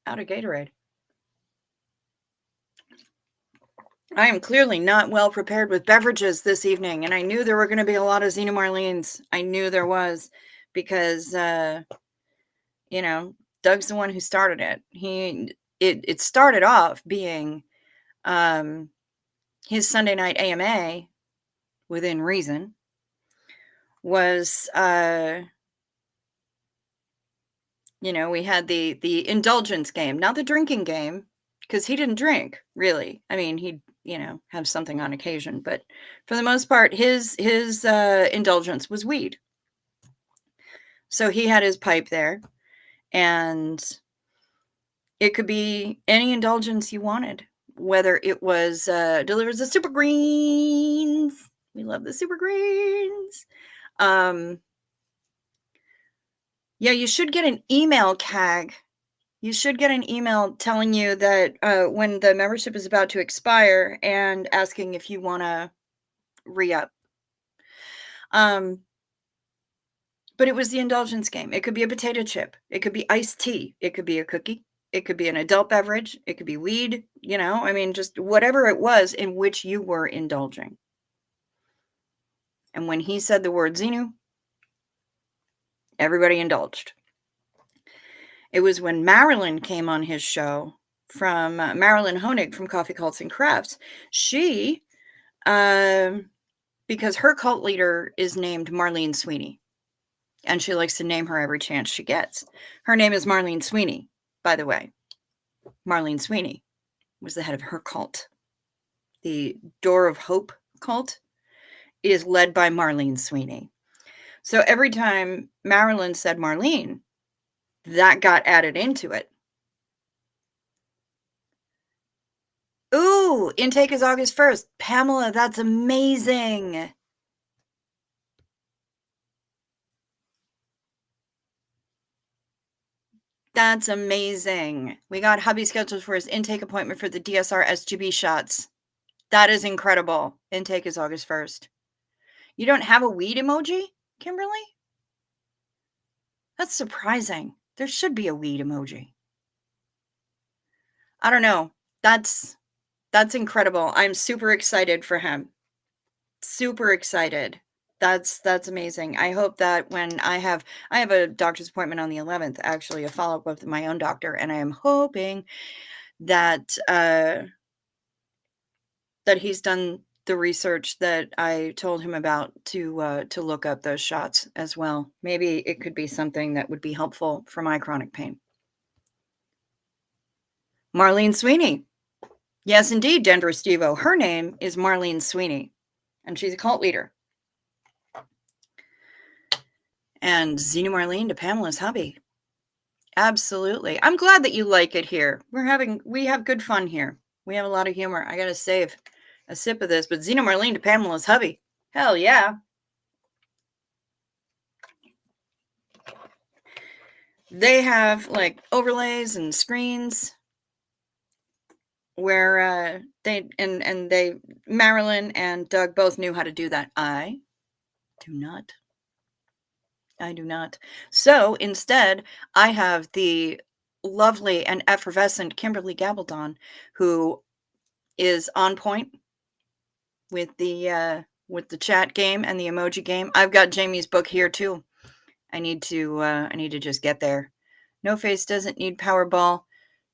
out of Gatorade. I am clearly not well prepared with beverages this evening, and I knew there were going to be a lot of Zena Marlene's. I knew there was, because Doug's the one who started it. It started off being his Sunday night AMA, within reason, was We had the indulgence game, not the drinking game, because he didn't drink, really. I mean, he'd, have something on occasion, but for the most part, his indulgence was weed. So he had his pipe there, and it could be any indulgence you wanted, whether it was delivers the super greens. We love the super greens. Yeah, you should get an email, CAG. You should get an email telling you that when the membership is about to expire and asking if you want to re-up. But it was the indulgence game. It could be a potato chip. It could be iced tea. It could be a cookie. It could be an adult beverage. It could be weed. I mean, just whatever it was in which you were indulging. And when he said the word Xenu, everybody indulged. It was when Marilyn came on his show, from Marilyn Honig from Coffee Cults and Crafts. She, because her cult leader is named Marlene Sweeney, and she likes to name her every chance she gets. Her name is Marlene Sweeney, by the way. Marlene Sweeney was the head of her cult. The Door of Hope cult is led by Marlene Sweeney. So every time Marilyn said Marlene, that got added into it. Ooh, intake is August 1st. Pamela, that's amazing. That's amazing. We got hubby scheduled for his intake appointment for the DSR SGB shots. That is incredible. Intake is August 1st. You don't have a weed emoji, Kimberly? That's surprising. There should be a weed emoji. I don't know. That's incredible. I'm super excited for him. Super excited. That's amazing. I hope that when I have a doctor's appointment on the 11th, actually a follow-up with my own doctor, and I am hoping that that he's done the research that I told him about to look up those shots as well. Maybe it could be something that would be helpful for my chronic pain. Marlene Sweeney. Yes, indeed, Denver Stevo. Her name is Marlene Sweeney, and she's a cult leader. And Xenu Marlene to Pamela's hubby. Absolutely. I'm glad that you like it here. We have good fun here. We have a lot of humor. I got to save a sip of this, but Xenu Marlene to Pamela's hubby. Hell yeah. They have like overlays and screens where Marilyn and Doug both knew how to do that. I do not. So instead, I have the lovely and effervescent Kimberly Gabaldon, who is on point with the chat game and the emoji game. I've got Jamie's book here too. I need to just get there. No Face doesn't need Powerball.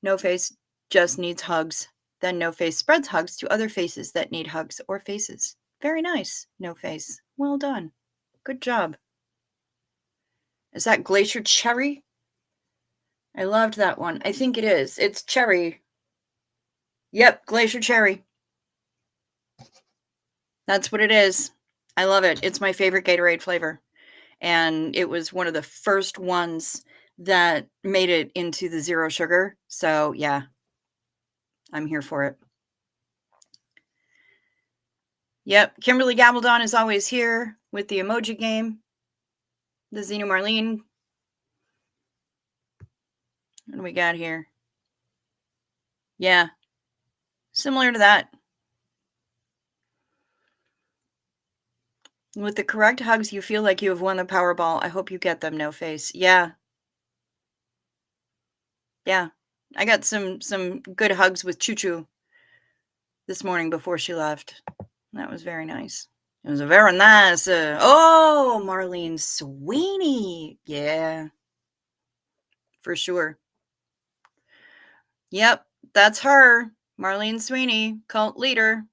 No Face just needs hugs. Then No Face spreads hugs to other faces that need hugs or faces. Very nice, No Face. Well done. Good job. Is that Glacier Cherry? I loved that one. I think it is. It's cherry. Yep, Glacier Cherry. That's what it is. I love it. It's my favorite Gatorade flavor. And it was one of the first ones that made it into the zero sugar. So, yeah, I'm here for it. Yep, Kimberly Gabaldon is always here with the emoji game. The Xenu Marlene. What do we got here? Yeah, similar to that. With the correct hugs, you feel like you have won the Powerball. I hope you get them, No Face. Yeah. Yeah. I got some good hugs with Choo Choo this morning before she left. That was very nice. It was a very nice. Marlene Sweeney. Yeah. For sure. Yep, that's her. Marlene Sweeney, cult leader,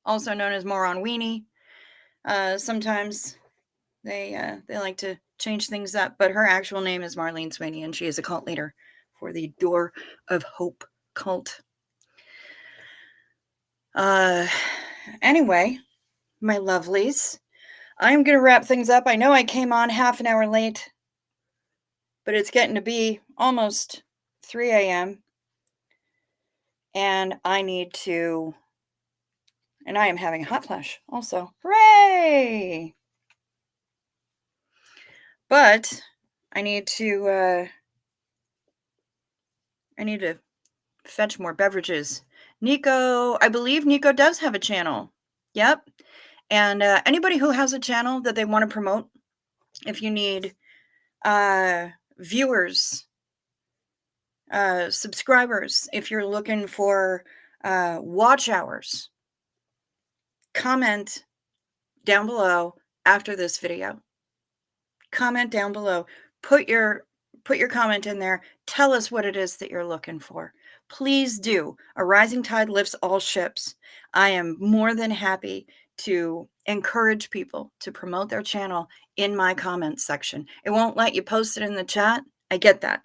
also known as Moron Weenie. Sometimes they like to change things up. But her actual name is Marlene Sweeney, and she is a cult leader for the Door of Hope cult. Anyway, my lovelies, I'm going to wrap things up. I know I came on half an hour late, but it's getting to be almost 3 a.m. And I need to, and I am having a hot flash also. Hooray! But I need to fetch more beverages. Nico, I believe Nico does have a channel. Yep. And anybody who has a channel that they want to promote, if you need viewers, subscribers, if you're looking for watch hours, comment down below after this video. Comment down below. Put your comment in there. Tell us what it is that you're looking for. Please do. A rising tide lifts all ships. I am more than happy to encourage people to promote their channel in my comments section. It won't let you post it in the chat. I get that.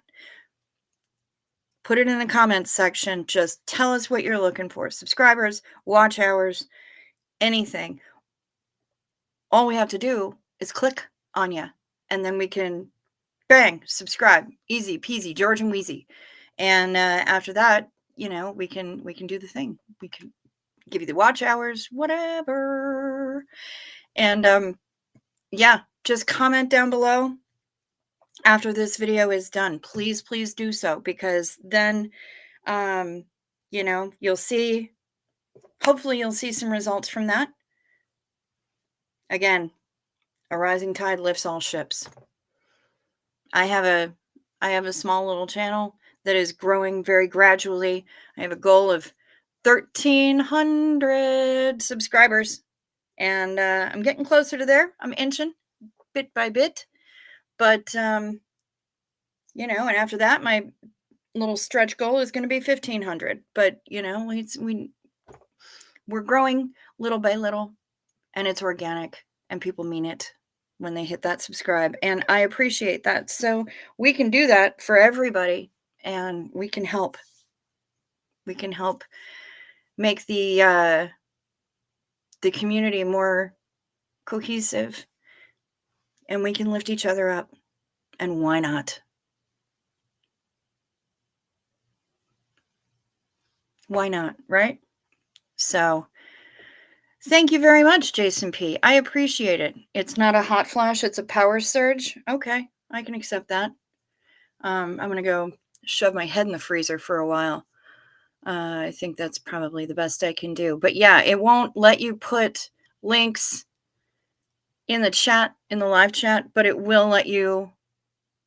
Put it in the comments section. Just tell us what you're looking for. Subscribers, watch hours, anything. All we have to do is click on you, and then we can bang, subscribe. Easy peasy, George and Wheezy. And after that, we can do the thing. We can give you the watch hours, whatever. And yeah, just comment down below after this video is done. Please do so, because then you'll see, hopefully you'll see some results from that. Again, a rising tide lifts all ships. I have a small little channel that is growing very gradually. I have a goal of 1,300 subscribers, and I'm getting closer to there. I'm inching bit by bit, but and after that, my little stretch goal is going to be 1,500. But we're growing little by little, and it's organic, and people mean it when they hit that subscribe, and I appreciate that. So we can do that for everybody, and we can help make the community more cohesive, and we can lift each other up. And why not? Why not, right? So thank you very much, Jason P. I appreciate it. It's not a hot flash, it's a power surge. Okay, I can accept that. I'm going to go shove my head in the freezer for a while. I think that's probably the best I can do. But yeah, it won't let you put links in the chat, in the live chat, but it will let you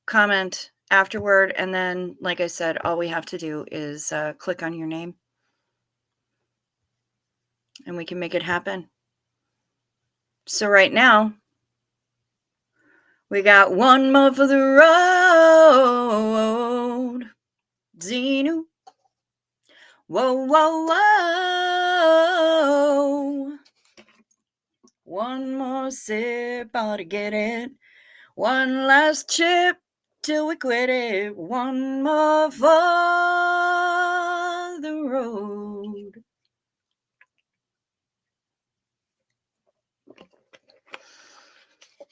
comment afterward. And then, like I said, all we have to do is click on your name, and we can make it happen. So right now, we got one more for the road. Xenu. Whoa, whoa, whoa. One more sip, ought to get it. One last chip till we quit it. One more for the road.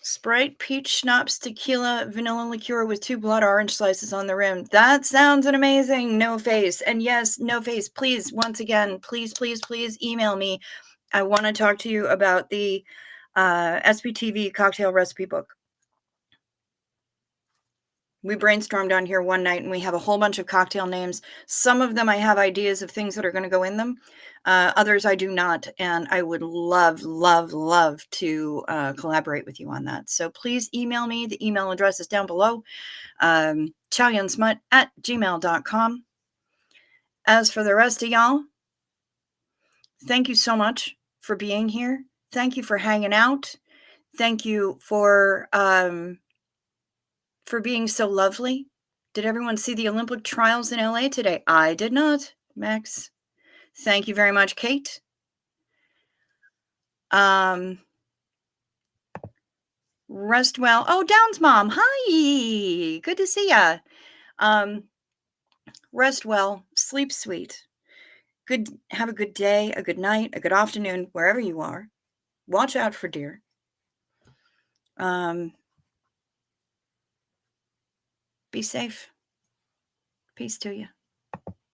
Sprite, peach schnapps, tequila, vanilla liqueur with 2 blood orange slices on the rim. That sounds amazing. No face. And yes, no face. Please, once again, please email me. I want to talk to you about the SBTV cocktail recipe book. We brainstormed on here one night, and we have a whole bunch of cocktail names. Some of them I have ideas of things that are going to go in them. Others I do not. And I would love to collaborate with you on that. So please email me. The email address is down below. chowyansmut@gmail.com. As for the rest of y'all, thank you so much for being here. Thank you for hanging out. Thank you for being so lovely. Did everyone see the Olympic trials in LA today? I did not, Max. Thank you very much, Kate. Rest well. Oh, Downs mom. Hi. Good to see ya. Um, rest well. Sleep sweet. Have a good day, a good night, a good afternoon, wherever you are. Watch out for deer. Um, be safe. Peace to you.